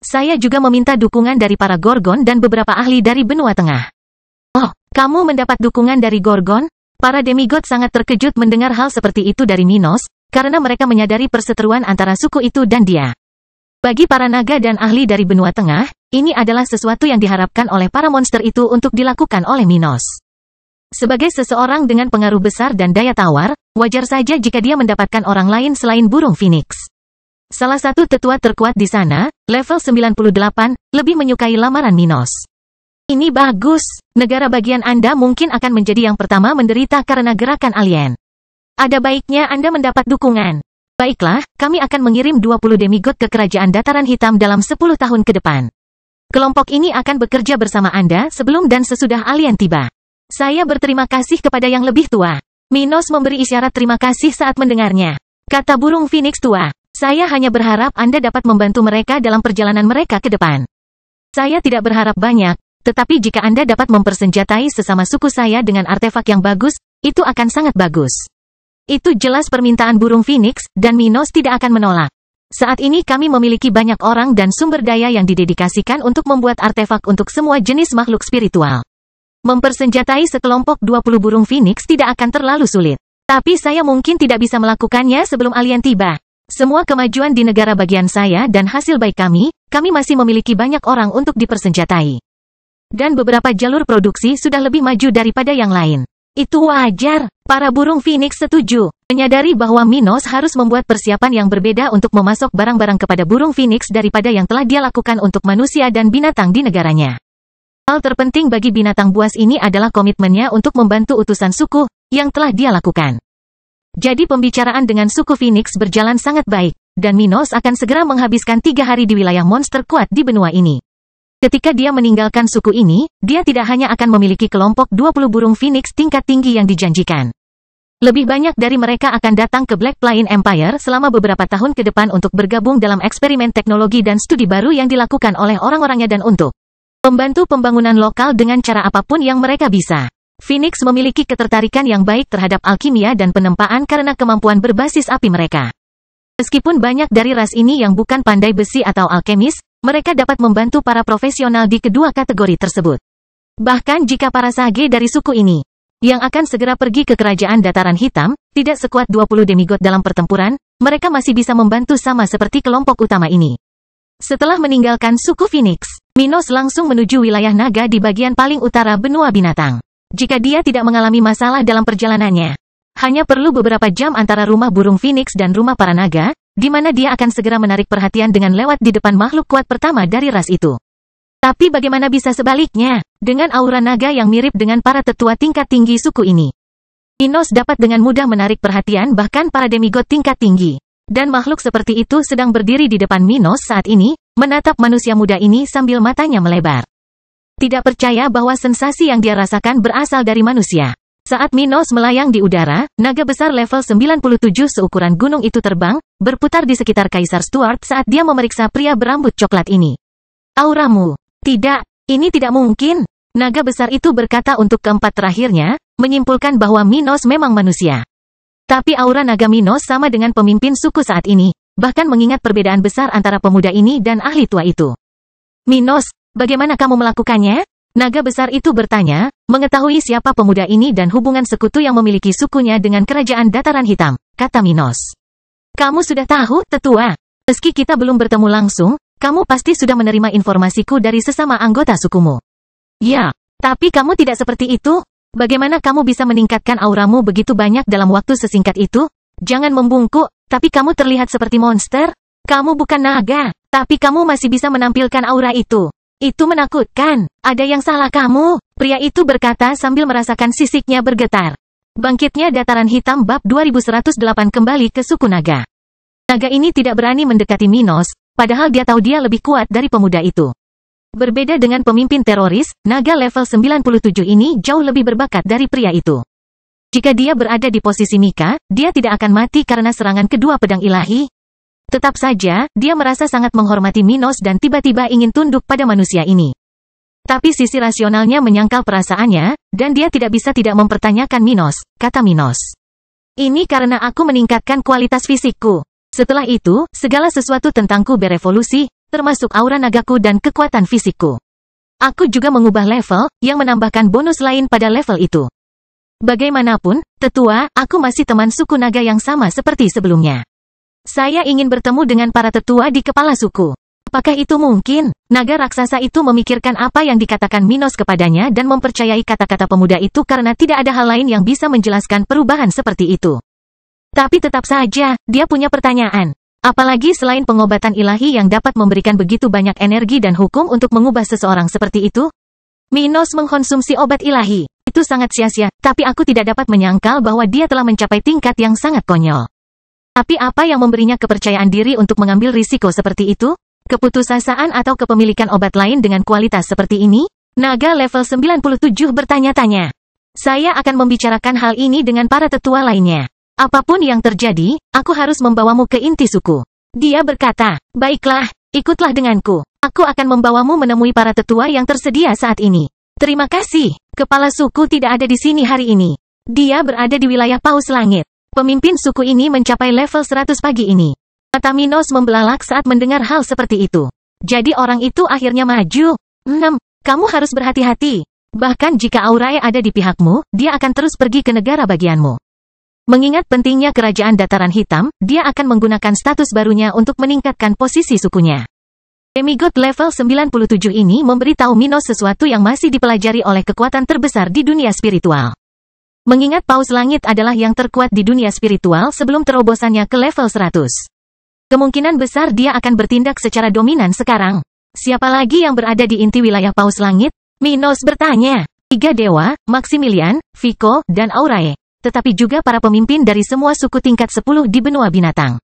Saya juga meminta dukungan dari para Gorgon dan beberapa ahli dari benua tengah. Oh, kamu mendapat dukungan dari Gorgon? Para demigod sangat terkejut mendengar hal seperti itu dari Minos, karena mereka menyadari perseteruan antara suku itu dan dia. Bagi para naga dan ahli dari benua tengah, ini adalah sesuatu yang diharapkan oleh para monster itu untuk dilakukan oleh Minos. Sebagai seseorang dengan pengaruh besar dan daya tawar, wajar saja jika dia mendapatkan orang lain selain burung Phoenix. Salah satu tetua terkuat di sana, level 98, lebih menyukai lamaran Minos. Ini bagus, negara bagian Anda mungkin akan menjadi yang pertama menderita karena gerakan alien. Ada baiknya Anda mendapat dukungan. Baiklah, kami akan mengirim 20 demigod ke Kerajaan Dataran Hitam dalam 10 tahun ke depan. Kelompok ini akan bekerja bersama Anda sebelum dan sesudah alien tiba. Saya berterima kasih kepada yang lebih tua. Minos memberi isyarat terima kasih saat mendengarnya. Kata burung Phoenix tua, saya hanya berharap Anda dapat membantu mereka dalam perjalanan mereka ke depan. Saya tidak berharap banyak, tetapi jika Anda dapat mempersenjatai sesama suku saya dengan artefak yang bagus, itu akan sangat bagus. Itu jelas permintaan burung Phoenix, dan Minos tidak akan menolak. Saat ini kami memiliki banyak orang dan sumber daya yang didedikasikan untuk membuat artefak untuk semua jenis makhluk spiritual. Mempersenjatai sekelompok 20 burung Phoenix tidak akan terlalu sulit. Tapi saya mungkin tidak bisa melakukannya sebelum alien tiba. Semua kemajuan di negara bagian saya dan hasil baik kami masih memiliki banyak orang untuk dipersenjatai. Dan beberapa jalur produksi sudah lebih maju daripada yang lain. Itu wajar, para burung Phoenix setuju. Menyadari bahwa Minos harus membuat persiapan yang berbeda untuk memasok barang-barang kepada burung Phoenix daripada yang telah dia lakukan untuk manusia dan binatang di negaranya. Hal terpenting bagi binatang buas ini adalah komitmennya untuk membantu utusan suku yang telah dia lakukan. Jadi pembicaraan dengan suku Phoenix berjalan sangat baik, dan Minos akan segera menghabiskan 3 hari di wilayah monster kuat di benua ini. Ketika dia meninggalkan suku ini, dia tidak hanya akan memiliki kelompok 20 burung Phoenix tingkat tinggi yang dijanjikan. Lebih banyak dari mereka akan datang ke Black Plain Empire selama beberapa tahun ke depan untuk bergabung dalam eksperimen teknologi dan studi baru yang dilakukan oleh orang-orangnya dan untuk membantu pembangunan lokal dengan cara apapun yang mereka bisa. Phoenix memiliki ketertarikan yang baik terhadap alkimia dan penempaan karena kemampuan berbasis api mereka. Meskipun banyak dari ras ini yang bukan pandai besi atau alkemis, mereka dapat membantu para profesional di kedua kategori tersebut. Bahkan jika para sage dari suku ini, yang akan segera pergi ke Kerajaan Dataran Hitam, tidak sekuat 20 demigod dalam pertempuran, mereka masih bisa membantu sama seperti kelompok utama ini. Setelah meninggalkan suku Phoenix, Minos langsung menuju wilayah naga di bagian paling utara benua binatang. Jika dia tidak mengalami masalah dalam perjalanannya, hanya perlu beberapa jam antara rumah burung Phoenix dan rumah para naga, di mana dia akan segera menarik perhatian dengan lewat di depan makhluk kuat pertama dari ras itu. Tapi bagaimana bisa sebaliknya, dengan aura naga yang mirip dengan para tetua tingkat tinggi suku ini? Minos dapat dengan mudah menarik perhatian bahkan para demigod tingkat tinggi. Dan makhluk seperti itu sedang berdiri di depan Minos saat ini, menatap manusia muda ini sambil matanya melebar. Tidak percaya bahwa sensasi yang dia rasakan berasal dari manusia. Saat Minos melayang di udara, naga besar level 97 seukuran gunung itu terbang, berputar di sekitar Kaisar Stuart saat dia memeriksa pria berambut coklat ini. Auramu. Tidak, ini tidak mungkin. Naga besar itu berkata untuk keempat terakhirnya, menyimpulkan bahwa Minos memang manusia. Tapi aura naga Minos sama dengan pemimpin suku saat ini, bahkan mengingat perbedaan besar antara pemuda ini dan ahli tua itu. Minos, bagaimana kamu melakukannya? Naga besar itu bertanya, mengetahui siapa pemuda ini dan hubungan sekutu yang memiliki sukunya dengan Kerajaan Dataran Hitam, kata Minos. Kamu sudah tahu, tetua. Meski kita belum bertemu langsung, kamu pasti sudah menerima informasiku dari sesama anggota sukumu. Ya, tapi kamu tidak seperti itu. Bagaimana kamu bisa meningkatkan auramu begitu banyak dalam waktu sesingkat itu? Jangan membungkuk, tapi kamu terlihat seperti monster. Kamu bukan naga, tapi kamu masih bisa menampilkan aura itu. Itu menakutkan. Ada yang salah kamu, pria itu berkata sambil merasakan sisiknya bergetar. Bangkitnya Dataran Hitam bab 2108 kembali ke suku naga. Naga ini tidak berani mendekati Minos, padahal dia tahu dia lebih kuat dari pemuda itu. Berbeda dengan pemimpin teroris, naga level 97 ini jauh lebih berbakat dari pria itu. Jika dia berada di posisi Mika, dia tidak akan mati karena serangan kedua pedang ilahi. Tetap saja, dia merasa sangat menghormati Minos dan tiba-tiba ingin tunduk pada manusia ini. Tapi sisi rasionalnya menyangkal perasaannya, dan dia tidak bisa tidak mempertanyakan Minos, kata Minos. Ini karena aku meningkatkan kualitas fisikku. Setelah itu, segala sesuatu tentangku berevolusi, termasuk aura nagaku dan kekuatan fisikku. Aku juga mengubah level, yang menambahkan bonus lain pada level itu. Bagaimanapun, tetua, aku masih teman suku naga yang sama seperti sebelumnya. Saya ingin bertemu dengan para tetua di kepala suku. Apakah itu mungkin? Naga raksasa itu memikirkan apa yang dikatakan Minos kepadanya dan mempercayai kata-kata pemuda itu karena tidak ada hal lain yang bisa menjelaskan perubahan seperti itu. Tapi tetap saja, dia punya pertanyaan. Apalagi selain pengobatan ilahi yang dapat memberikan begitu banyak energi dan hukum untuk mengubah seseorang seperti itu? Minos mengkonsumsi obat ilahi. Itu itu sangat sia-sia, tapi aku tidak dapat menyangkal bahwa dia telah mencapai tingkat yang sangat konyol. Tapi apa yang memberinya kepercayaan diri untuk mengambil risiko seperti itu? Keputusasaan atau kepemilikan obat lain dengan kualitas seperti ini? Naga level 97 bertanya-tanya. Saya akan membicarakan hal ini dengan para tetua lainnya. Apapun yang terjadi, aku harus membawamu ke inti suku. Dia berkata, baiklah, ikutlah denganku. Aku akan membawamu menemui para tetua yang tersedia saat ini. Terima kasih. Kepala suku tidak ada di sini hari ini. Dia berada di wilayah Paus Langit. Pemimpin suku ini mencapai level 100 pagi ini. Mata Minos membelalak saat mendengar hal seperti itu. Jadi orang itu akhirnya maju. Kamu harus berhati-hati. Bahkan jika Aurae ada di pihakmu, dia akan terus pergi ke negara bagianmu. Mengingat pentingnya kerajaan dataran hitam, dia akan menggunakan status barunya untuk meningkatkan posisi sukunya. Demigod level 97 ini memberitahu Minos sesuatu yang masih dipelajari oleh kekuatan terbesar di dunia spiritual. Mengingat Paus Langit adalah yang terkuat di dunia spiritual sebelum terobosannya ke level 100. Kemungkinan besar dia akan bertindak secara dominan sekarang. Siapa lagi yang berada di inti wilayah Paus Langit? Minos bertanya. 3 dewa, Maximilian, Vico, dan Aurae. Tetapi juga para pemimpin dari semua suku tingkat 10 di benua binatang.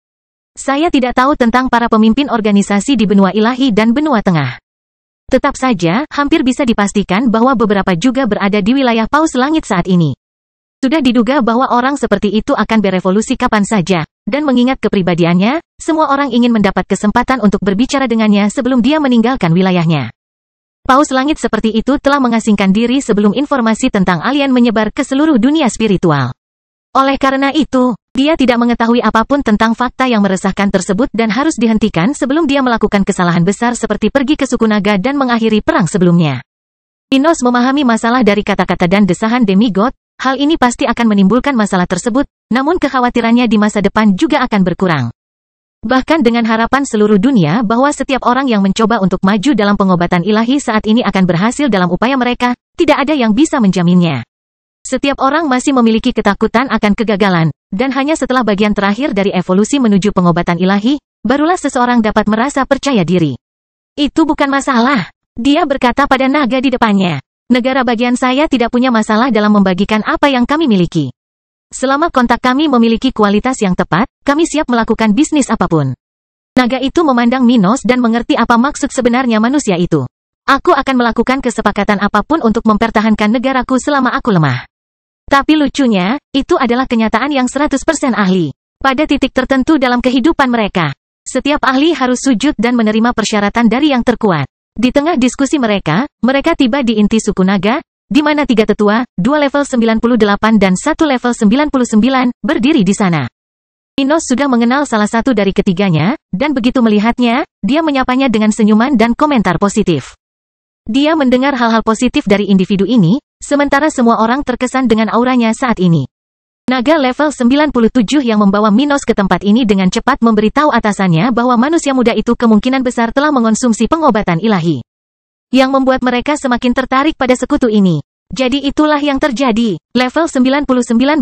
Saya tidak tahu tentang para pemimpin organisasi di benua ilahi dan benua tengah. Tetap saja, hampir bisa dipastikan bahwa beberapa juga berada di wilayah Paus Langit saat ini. Sudah diduga bahwa orang seperti itu akan berevolusi kapan saja, dan mengingat kepribadiannya, semua orang ingin mendapat kesempatan untuk berbicara dengannya sebelum dia meninggalkan wilayahnya. Paus Langit seperti itu telah mengasingkan diri sebelum informasi tentang alien menyebar ke seluruh dunia spiritual. Oleh karena itu, dia tidak mengetahui apapun tentang fakta yang meresahkan tersebut dan harus dihentikan sebelum dia melakukan kesalahan besar seperti pergi ke suku naga dan mengakhiri perang sebelumnya. Minos memahami masalah dari kata-kata dan desahan demigod. Hal ini pasti akan menimbulkan masalah tersebut, namun kekhawatirannya di masa depan juga akan berkurang. Bahkan dengan harapan seluruh dunia bahwa setiap orang yang mencoba untuk maju dalam pengobatan ilahi saat ini akan berhasil dalam upaya mereka, tidak ada yang bisa menjaminnya. Setiap orang masih memiliki ketakutan akan kegagalan, dan hanya setelah bagian terakhir dari evolusi menuju pengobatan ilahi, barulah seseorang dapat merasa percaya diri. Itu bukan masalah, dia berkata pada naga di depannya. Negara bagian saya tidak punya masalah dalam membagikan apa yang kami miliki. Selama kontak kami memiliki kualitas yang tepat, kami siap melakukan bisnis apapun. Naga itu memandang Minos dan mengerti apa maksud sebenarnya manusia itu. Aku akan melakukan kesepakatan apapun untuk mempertahankan negaraku selama aku lemah. Tapi lucunya, itu adalah kenyataan yang 100% ahli. Pada titik tertentu dalam kehidupan mereka, setiap ahli harus sujud dan menerima persyaratan dari yang terkuat. Di tengah diskusi mereka tiba di inti suku naga, di mana 3 tetua, 2 level 98 dan 1 level 99, berdiri di sana. Minos sudah mengenal salah satu dari ketiganya, dan begitu melihatnya, dia menyapanya dengan senyuman dan komentar positif. Dia mendengar hal-hal positif dari individu ini, sementara semua orang terkesan dengan auranya saat ini. Naga level 97 yang membawa Minos ke tempat ini dengan cepat memberitahu atasannya bahwa manusia muda itu kemungkinan besar telah mengonsumsi pengobatan ilahi. Yang membuat mereka semakin tertarik pada sekutu ini. Jadi itulah yang terjadi. Level 99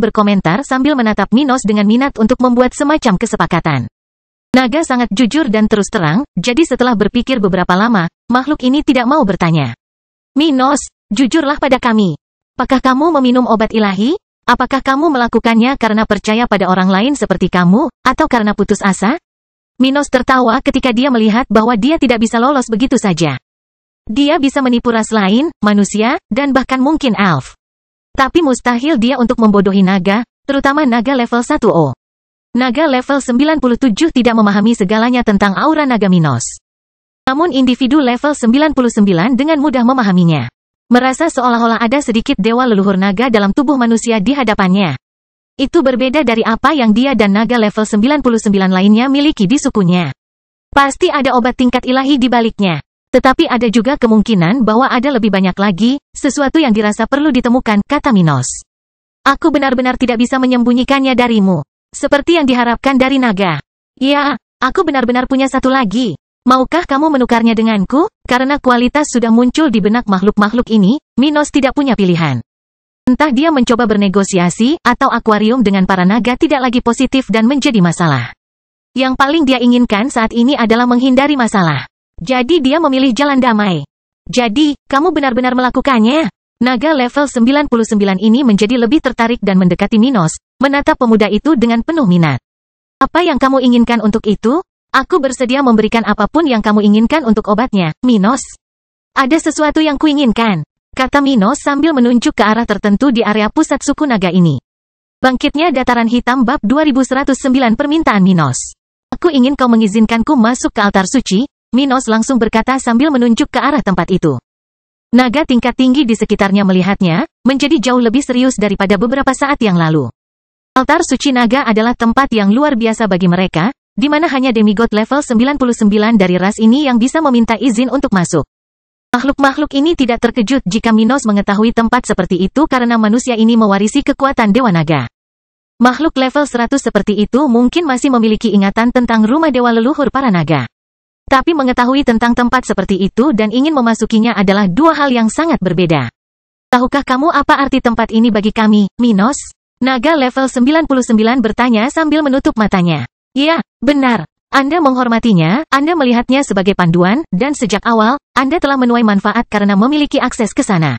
berkomentar sambil menatap Minos dengan minat untuk membuat semacam kesepakatan. Naga sangat jujur dan terus terang, jadi setelah berpikir beberapa lama, makhluk ini tidak mau bertanya. Minos, jujurlah pada kami. Apakah kamu meminum obat ilahi? Apakah kamu melakukannya karena percaya pada orang lain seperti kamu, atau karena putus asa? Minos tertawa ketika dia melihat bahwa dia tidak bisa lolos begitu saja. Dia bisa menipu ras lain, manusia, dan bahkan mungkin elf. Tapi mustahil dia untuk membodohi naga, terutama naga level 1O. Naga level 97 tidak memahami segalanya tentang aura naga Minos. Namun individu level 99 dengan mudah memahaminya. Merasa seolah-olah ada sedikit dewa leluhur naga dalam tubuh manusia di hadapannya. Itu berbeda dari apa yang dia dan naga level 99 lainnya miliki di sukunya. Pasti ada obat tingkat ilahi di baliknya. Tetapi ada juga kemungkinan bahwa ada lebih banyak lagi, sesuatu yang dirasa perlu ditemukan, kata Minos. Aku benar-benar tidak bisa menyembunyikannya darimu. Seperti yang diharapkan dari naga. Ya, aku benar-benar punya satu lagi. Maukah kamu menukarnya denganku? Karena kualitas sudah muncul di benak makhluk-makhluk ini, Minos tidak punya pilihan. Entah dia mencoba bernegosiasi, atau akuarium dengan para naga tidak lagi positif dan menjadi masalah. Yang paling dia inginkan saat ini adalah menghindari masalah. Jadi dia memilih jalan damai. Jadi, kamu benar-benar melakukannya? Naga level 99 ini menjadi lebih tertarik dan mendekati Minos, menatap pemuda itu dengan penuh minat. Apa yang kamu inginkan untuk itu? Aku bersedia memberikan apapun yang kamu inginkan untuk obatnya, Minos. Ada sesuatu yang kuinginkan, kata Minos sambil menunjuk ke arah tertentu di area pusat suku naga ini. Bangkitnya Dataran Hitam bab 2109 permintaan Minos. Aku ingin kau mengizinkanku masuk ke altar suci, Minos langsung berkata sambil menunjuk ke arah tempat itu. Naga tingkat tinggi di sekitarnya melihatnya, menjadi jauh lebih serius daripada beberapa saat yang lalu. Altar suci naga adalah tempat yang luar biasa bagi mereka, di mana hanya demigod level 99 dari ras ini yang bisa meminta izin untuk masuk. Makhluk-makhluk ini tidak terkejut jika Minos mengetahui tempat seperti itu karena manusia ini mewarisi kekuatan Dewa Naga. Makhluk level 100 seperti itu mungkin masih memiliki ingatan tentang rumah dewa leluhur para naga. Tapi mengetahui tentang tempat seperti itu dan ingin memasukinya adalah dua hal yang sangat berbeda. Tahukah kamu apa arti tempat ini bagi kami, Minos? Naga level 99 bertanya sambil menutup matanya. Ya, benar. Anda menghormatinya, Anda melihatnya sebagai panduan, dan sejak awal, Anda telah menuai manfaat karena memiliki akses ke sana.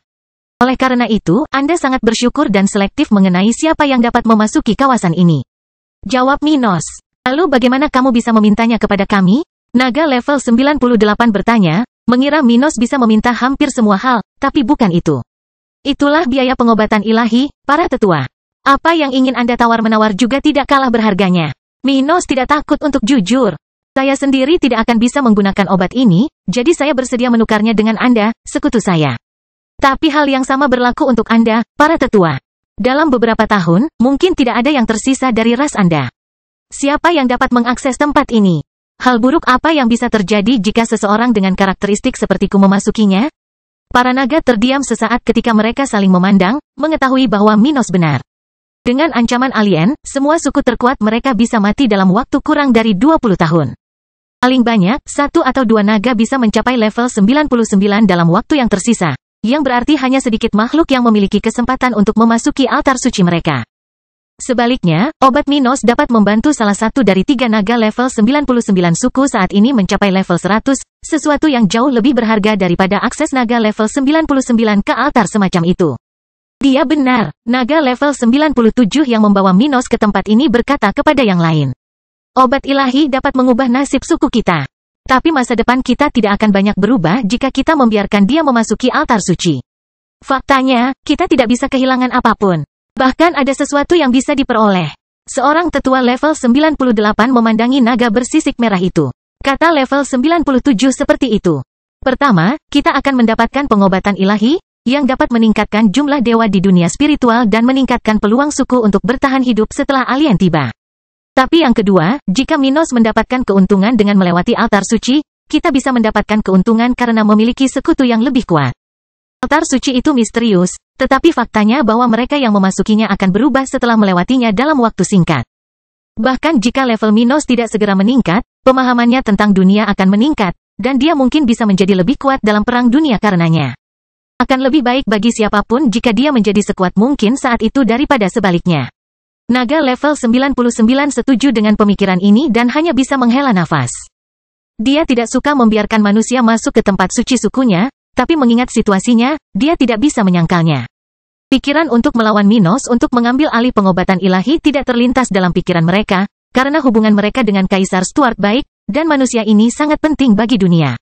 Oleh karena itu, Anda sangat bersyukur dan selektif mengenai siapa yang dapat memasuki kawasan ini. Jawab Minos. Lalu bagaimana kamu bisa memintanya kepada kami? Naga level 98 bertanya, mengira Minos bisa meminta hampir semua hal, tapi bukan itu. Itulah biaya pengobatan ilahi, para tetua. Apa yang ingin Anda tawar-menawar juga tidak kalah berharganya. Minos tidak takut untuk jujur. Saya sendiri tidak akan bisa menggunakan obat ini, jadi saya bersedia menukarnya dengan Anda, sekutu saya. Tapi hal yang sama berlaku untuk Anda, para tetua. Dalam beberapa tahun, mungkin tidak ada yang tersisa dari ras Anda. Siapa yang dapat mengakses tempat ini? Hal buruk apa yang bisa terjadi jika seseorang dengan karakteristik sepertiku memasukinya? Para naga terdiam sesaat ketika mereka saling memandang, mengetahui bahwa Minos benar. Dengan ancaman alien, semua suku terkuat mereka bisa mati dalam waktu kurang dari 20 tahun. Paling banyak, 1 atau 2 naga bisa mencapai level 99 dalam waktu yang tersisa, yang berarti hanya sedikit makhluk yang memiliki kesempatan untuk memasuki altar suci mereka. Sebaliknya, obat Minos dapat membantu salah satu dari 3 naga level 99 suku saat ini mencapai level 100, sesuatu yang jauh lebih berharga daripada akses naga level 99 ke altar semacam itu. Dia benar, naga level 97 yang membawa Minos ke tempat ini berkata kepada yang lain. Obat ilahi dapat mengubah nasib suku kita. Tapi masa depan kita tidak akan banyak berubah jika kita membiarkan dia memasuki altar suci. Faktanya, kita tidak bisa kehilangan apapun. Bahkan ada sesuatu yang bisa diperoleh. Seorang tetua level 98 memandangi naga bersisik merah itu. Kata level 97 seperti itu. Pertama, kita akan mendapatkan pengobatan ilahi, yang dapat meningkatkan jumlah dewa di dunia spiritual dan meningkatkan peluang suku untuk bertahan hidup setelah alien tiba. Tapi yang kedua, jika Minos mendapatkan keuntungan dengan melewati altar suci, kita bisa mendapatkan keuntungan karena memiliki sekutu yang lebih kuat. Altar suci itu misterius, tetapi faktanya bahwa mereka yang memasukinya akan berubah setelah melewatinya dalam waktu singkat. Bahkan jika level Minos tidak segera meningkat, pemahamannya tentang dunia akan meningkat, dan dia mungkin bisa menjadi lebih kuat dalam perang dunia karenanya. Akan lebih baik bagi siapapun jika dia menjadi sekuat mungkin saat itu daripada sebaliknya. Naga level 99 setuju dengan pemikiran ini dan hanya bisa menghela nafas. Dia tidak suka membiarkan manusia masuk ke tempat suci sukunya, tapi mengingat situasinya, dia tidak bisa menyangkalnya. Pikiran untuk melawan Minos untuk mengambil alih pengobatan ilahi tidak terlintas dalam pikiran mereka, karena hubungan mereka dengan Kaisar Stuart baik, dan manusia ini sangat penting bagi dunia.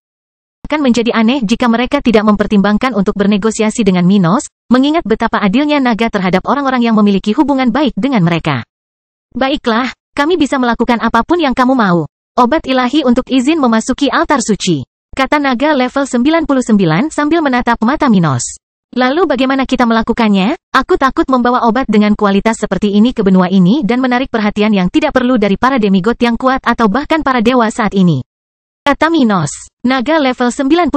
Akan menjadi aneh jika mereka tidak mempertimbangkan untuk bernegosiasi dengan Minos, mengingat betapa adilnya naga terhadap orang-orang yang memiliki hubungan baik dengan mereka. Baiklah, kami bisa melakukan apapun yang kamu mau. Obat ilahi untuk izin memasuki altar suci. Kata naga level 99 sambil menatap mata Minos. Lalu bagaimana kita melakukannya? Aku takut membawa obat dengan kualitas seperti ini ke benua ini dan menarik perhatian yang tidak perlu dari para demigod yang kuat atau bahkan para dewa saat ini. Kata Minos. Naga level 98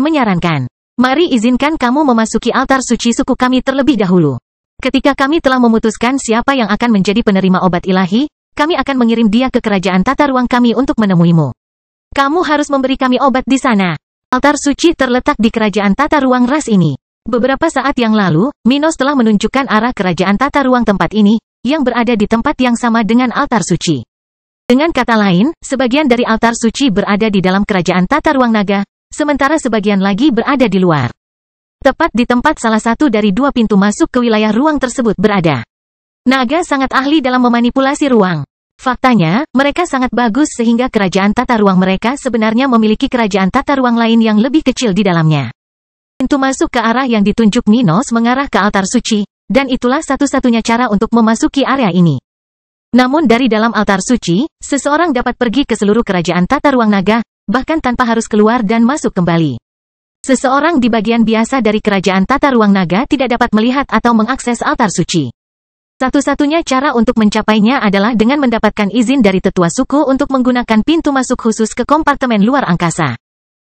menyarankan. Mari izinkan kamu memasuki altar suci suku kami terlebih dahulu. Ketika kami telah memutuskan siapa yang akan menjadi penerima obat ilahi, kami akan mengirim dia ke kerajaan tata ruang kami untuk menemuimu. Kamu harus memberi kami obat di sana. Altar suci terletak di kerajaan tata ruang ras ini. Beberapa saat yang lalu, Minos telah menunjukkan arah kerajaan tata ruang tempat ini, yang berada di tempat yang sama dengan altar suci. Dengan kata lain, sebagian dari altar suci berada di dalam kerajaan tata ruang naga, sementara sebagian lagi berada di luar. Tepat di tempat salah satu dari dua pintu masuk ke wilayah ruang tersebut berada. Naga sangat ahli dalam memanipulasi ruang. Faktanya, mereka sangat bagus sehingga kerajaan tata ruang mereka sebenarnya memiliki kerajaan tata ruang lain yang lebih kecil di dalamnya. Pintu masuk ke arah yang ditunjuk Minos mengarah ke altar suci, dan itulah satu-satunya cara untuk memasuki area ini. Namun dari dalam altar suci, seseorang dapat pergi ke seluruh kerajaan tata ruang naga, bahkan tanpa harus keluar dan masuk kembali. Seseorang di bagian biasa dari kerajaan tata ruang naga tidak dapat melihat atau mengakses altar suci. Satu-satunya cara untuk mencapainya adalah dengan mendapatkan izin dari tetua suku untuk menggunakan pintu masuk khusus ke kompartemen luar angkasa.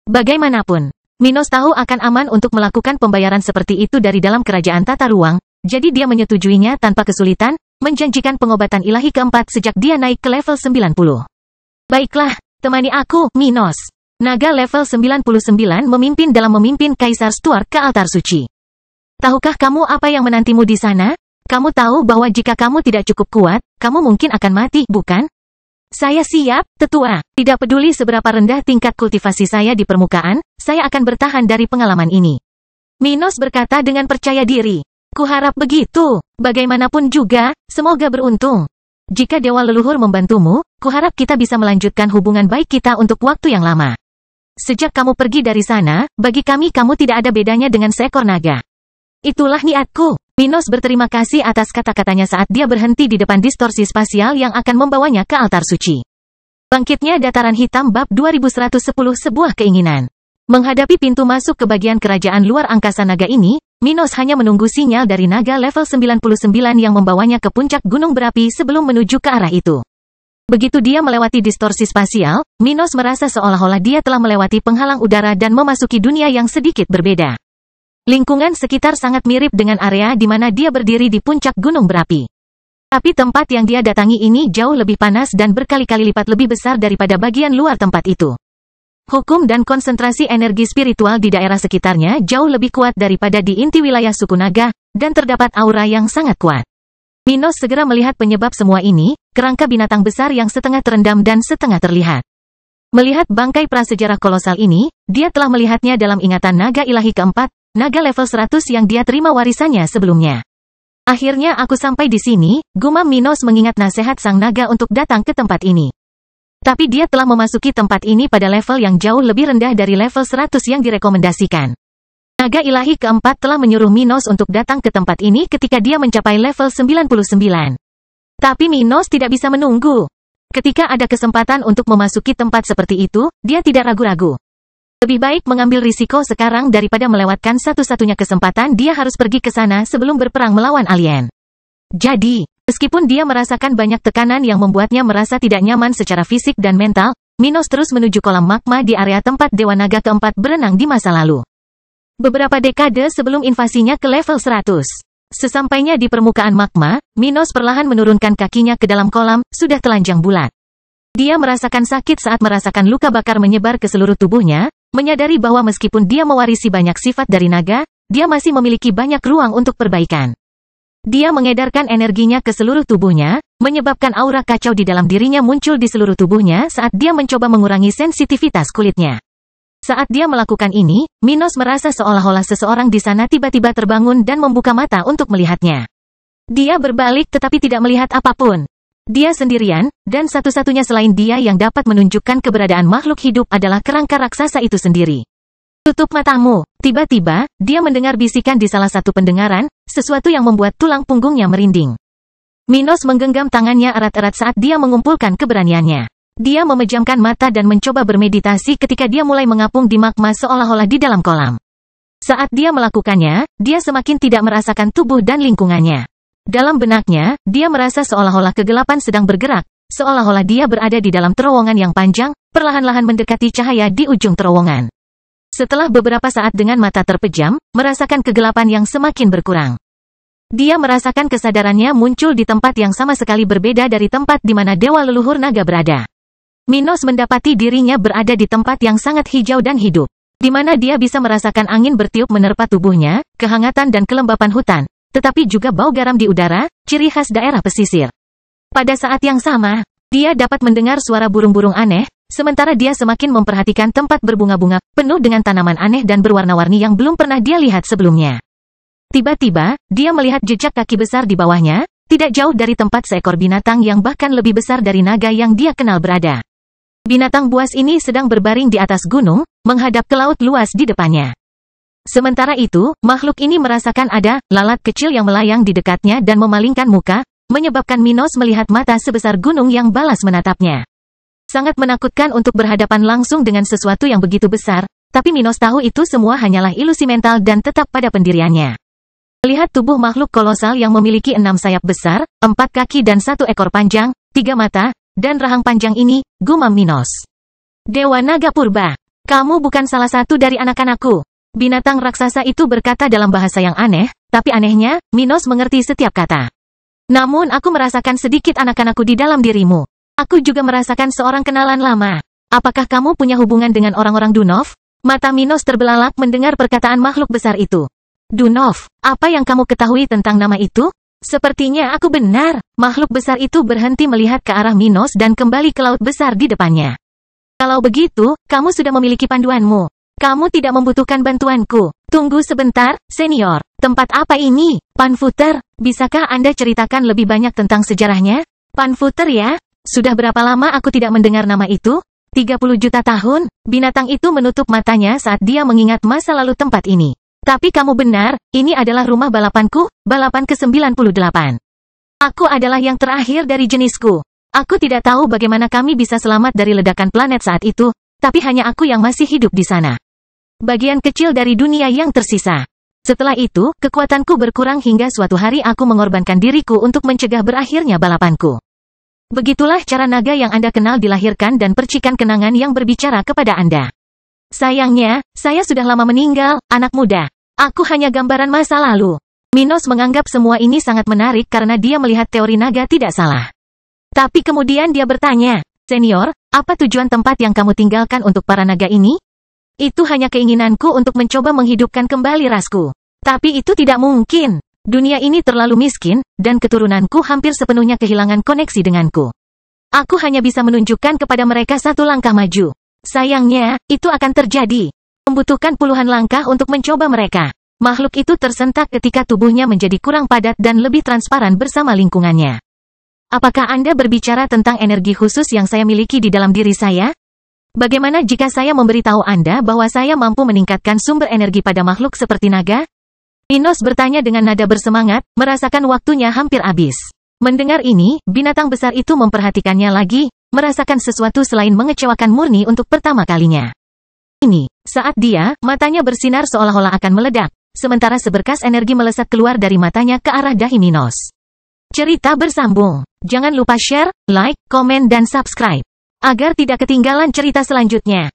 Bagaimanapun, Minos tahu akan aman untuk melakukan pembayaran seperti itu dari dalam kerajaan tata ruang, jadi dia menyetujuinya tanpa kesulitan, menjanjikan pengobatan ilahi keempat sejak dia naik ke level 90. Baiklah, temani aku, Minos. Naga level 99 memimpin dalam memimpin Kaisar Stuart ke altar suci. Tahukah kamu apa yang menantimu di sana? Kamu tahu bahwa jika kamu tidak cukup kuat, kamu mungkin akan mati, bukan? Saya siap, tetua. Tidak peduli seberapa rendah tingkat kultivasi saya di permukaan, saya akan bertahan dari pengalaman ini. Minos berkata dengan percaya diri. Kuharap begitu. Bagaimanapun juga, semoga beruntung. Jika dewa leluhur membantumu, kuharap kita bisa melanjutkan hubungan baik kita untuk waktu yang lama. Sejak kamu pergi dari sana, bagi kami kamu tidak ada bedanya dengan seekor naga. Itulah niatku. Minos berterima kasih atas kata-katanya saat dia berhenti di depan distorsi spasial yang akan membawanya ke altar suci. Bangkitnya Dataran Hitam bab 2110 sebuah keinginan. Menghadapi pintu masuk ke bagian kerajaan luar angkasa naga ini, Minos hanya menunggu sinyal dari naga level 99 yang membawanya ke puncak gunung berapi sebelum menuju ke arah itu. Begitu dia melewati distorsi spasial, Minos merasa seolah-olah dia telah melewati penghalang udara dan memasuki dunia yang sedikit berbeda. Lingkungan sekitar sangat mirip dengan area di mana dia berdiri di puncak gunung berapi. Tapi tempat yang dia datangi ini jauh lebih panas dan berkali-kali lipat lebih besar daripada bagian luar tempat itu. Hukum dan konsentrasi energi spiritual di daerah sekitarnya jauh lebih kuat daripada di inti wilayah suku naga, dan terdapat aura yang sangat kuat. Minos segera melihat penyebab semua ini, kerangka binatang besar yang setengah terendam dan setengah terlihat. Melihat bangkai prasejarah kolosal ini, dia telah melihatnya dalam ingatan naga ilahi keempat, naga level 100 yang dia terima warisannya sebelumnya. Akhirnya aku sampai di sini, gumam Minos mengingat nasihat sang naga untuk datang ke tempat ini. Tapi dia telah memasuki tempat ini pada level yang jauh lebih rendah dari level 100 yang direkomendasikan. Naga ilahi keempat telah menyuruh Minos untuk datang ke tempat ini ketika dia mencapai level 99. Tapi Minos tidak bisa menunggu. Ketika ada kesempatan untuk memasuki tempat seperti itu, dia tidak ragu-ragu. Lebih baik mengambil risiko sekarang daripada melewatkan satu-satunya kesempatan dia harus pergi ke sana sebelum berperang melawan alien. Jadi, meskipun dia merasakan banyak tekanan yang membuatnya merasa tidak nyaman secara fisik dan mental, Minos terus menuju kolam magma di area tempat Dewa Naga keempat berenang di masa lalu. Beberapa dekade sebelum invasinya ke level 100. Sesampainya di permukaan magma, Minos perlahan menurunkan kakinya ke dalam kolam, sudah telanjang bulat. Dia merasakan sakit saat merasakan luka bakar menyebar ke seluruh tubuhnya, menyadari bahwa meskipun dia mewarisi banyak sifat dari naga, dia masih memiliki banyak ruang untuk perbaikan. Dia mengedarkan energinya ke seluruh tubuhnya, menyebabkan aura kacau di dalam dirinya muncul di seluruh tubuhnya saat dia mencoba mengurangi sensitivitas kulitnya. Saat dia melakukan ini, Minos merasa seolah-olah seseorang di sana tiba-tiba terbangun dan membuka mata untuk melihatnya. Dia berbalik tetapi tidak melihat apapun. Dia sendirian, dan satu-satunya selain dia yang dapat menunjukkan keberadaan makhluk hidup adalah kerangka raksasa itu sendiri. Tutup matamu. Tiba-tiba, dia mendengar bisikan di salah satu pendengaran, sesuatu yang membuat tulang punggungnya merinding. Minos menggenggam tangannya erat-erat saat dia mengumpulkan keberaniannya. Dia memejamkan mata dan mencoba bermeditasi ketika dia mulai mengapung di magma seolah-olah di dalam kolam. Saat dia melakukannya, dia semakin tidak merasakan tubuh dan lingkungannya. Dalam benaknya, dia merasa seolah-olah kegelapan sedang bergerak, seolah-olah dia berada di dalam terowongan yang panjang, perlahan-lahan mendekati cahaya di ujung terowongan. Setelah beberapa saat dengan mata terpejam, merasakan kegelapan yang semakin berkurang. Dia merasakan kesadarannya muncul di tempat yang sama sekali berbeda dari tempat di mana Dewa Leluhur Naga berada. Minos mendapati dirinya berada di tempat yang sangat hijau dan hidup, di mana dia bisa merasakan angin bertiup menerpa tubuhnya, kehangatan dan kelembapan hutan, tetapi juga bau garam di udara, ciri khas daerah pesisir. Pada saat yang sama, dia dapat mendengar suara burung-burung aneh, Sementara dia semakin memperhatikan tempat berbunga-bunga, penuh dengan tanaman aneh dan berwarna-warni yang belum pernah dia lihat sebelumnya. Tiba-tiba, dia melihat jejak kaki besar di bawahnya, tidak jauh dari tempat seekor binatang yang bahkan lebih besar dari naga yang dia kenal berada. Binatang buas ini sedang berbaring di atas gunung, menghadap ke laut luas di depannya. Sementara itu, makhluk ini merasakan ada lalat kecil yang melayang di dekatnya dan memalingkan muka, menyebabkan Minos melihat mata sebesar gunung yang balas menatapnya. Sangat menakutkan untuk berhadapan langsung dengan sesuatu yang begitu besar, tapi Minos tahu itu semua hanyalah ilusi mental dan tetap pada pendiriannya. Melihat tubuh makhluk kolosal yang memiliki 6 sayap besar, 4 kaki dan 1 ekor panjang, 3 mata, dan rahang panjang ini, gumam Minos. Dewa Naga Purba, kamu bukan salah satu dari anak-anakku. Binatang raksasa itu berkata dalam bahasa yang aneh, tapi anehnya, Minos mengerti setiap kata. Namun aku merasakan sedikit anak-anakku di dalam dirimu. Aku juga merasakan seorang kenalan lama. Apakah kamu punya hubungan dengan orang-orang Dunov? Mata Minos terbelalak mendengar perkataan makhluk besar itu. Dunov, apa yang kamu ketahui tentang nama itu? Sepertinya aku benar. Makhluk besar itu berhenti melihat ke arah Minos dan kembali ke laut besar di depannya. Kalau begitu, kamu sudah memiliki panduanmu. Kamu tidak membutuhkan bantuanku. Tunggu sebentar, senior. Tempat apa ini? Panfuter, bisakah Anda ceritakan lebih banyak tentang sejarahnya? Panfuter ya? Sudah berapa lama aku tidak mendengar nama itu? 30 juta tahun? Binatang itu menutup matanya saat dia mengingat masa lalu tempat ini. Tapi kamu benar, ini adalah rumah balapanku, balapan ke-98. Aku adalah yang terakhir dari jenisku. Aku tidak tahu bagaimana kami bisa selamat dari ledakan planet saat itu, tapi hanya aku yang masih hidup di sana. Bagian kecil dari dunia yang tersisa. Setelah itu, kekuatanku berkurang hingga suatu hari aku mengorbankan diriku untuk mencegah berakhirnya balapanku. Begitulah cara naga yang Anda kenal dilahirkan dan percikan kenangan yang berbicara kepada Anda. Sayangnya, saya sudah lama meninggal, anak muda. Aku hanya gambaran masa lalu. Minos menganggap semua ini sangat menarik karena dia melihat teori naga tidak salah. Tapi kemudian dia bertanya, senior, apa tujuan tempat yang kamu tinggalkan untuk para naga ini? Itu hanya keinginanku untuk mencoba menghidupkan kembali rasku. Tapi itu tidak mungkin. Dunia ini terlalu miskin, dan keturunanku hampir sepenuhnya kehilangan koneksi denganku. Aku hanya bisa menunjukkan kepada mereka satu langkah maju. Sayangnya, itu akan terjadi. Membutuhkan puluhan langkah untuk mencoba mereka. Makhluk itu tersentak ketika tubuhnya menjadi kurang padat dan lebih transparan bersama lingkungannya. Apakah Anda berbicara tentang energi khusus yang saya miliki di dalam diri saya? Bagaimana jika saya memberitahu Anda bahwa saya mampu meningkatkan sumber energi pada makhluk seperti naga? Minos bertanya dengan nada bersemangat, merasakan waktunya hampir habis. Mendengar ini, binatang besar itu memperhatikannya lagi, merasakan sesuatu selain mengecewakan murni untuk pertama kalinya. Ini, saat dia, matanya bersinar seolah-olah akan meledak, sementara seberkas energi melesat keluar dari matanya ke arah dahi Minos. Cerita bersambung. Jangan lupa share, like, komen dan subscribe. Agar tidak ketinggalan cerita selanjutnya.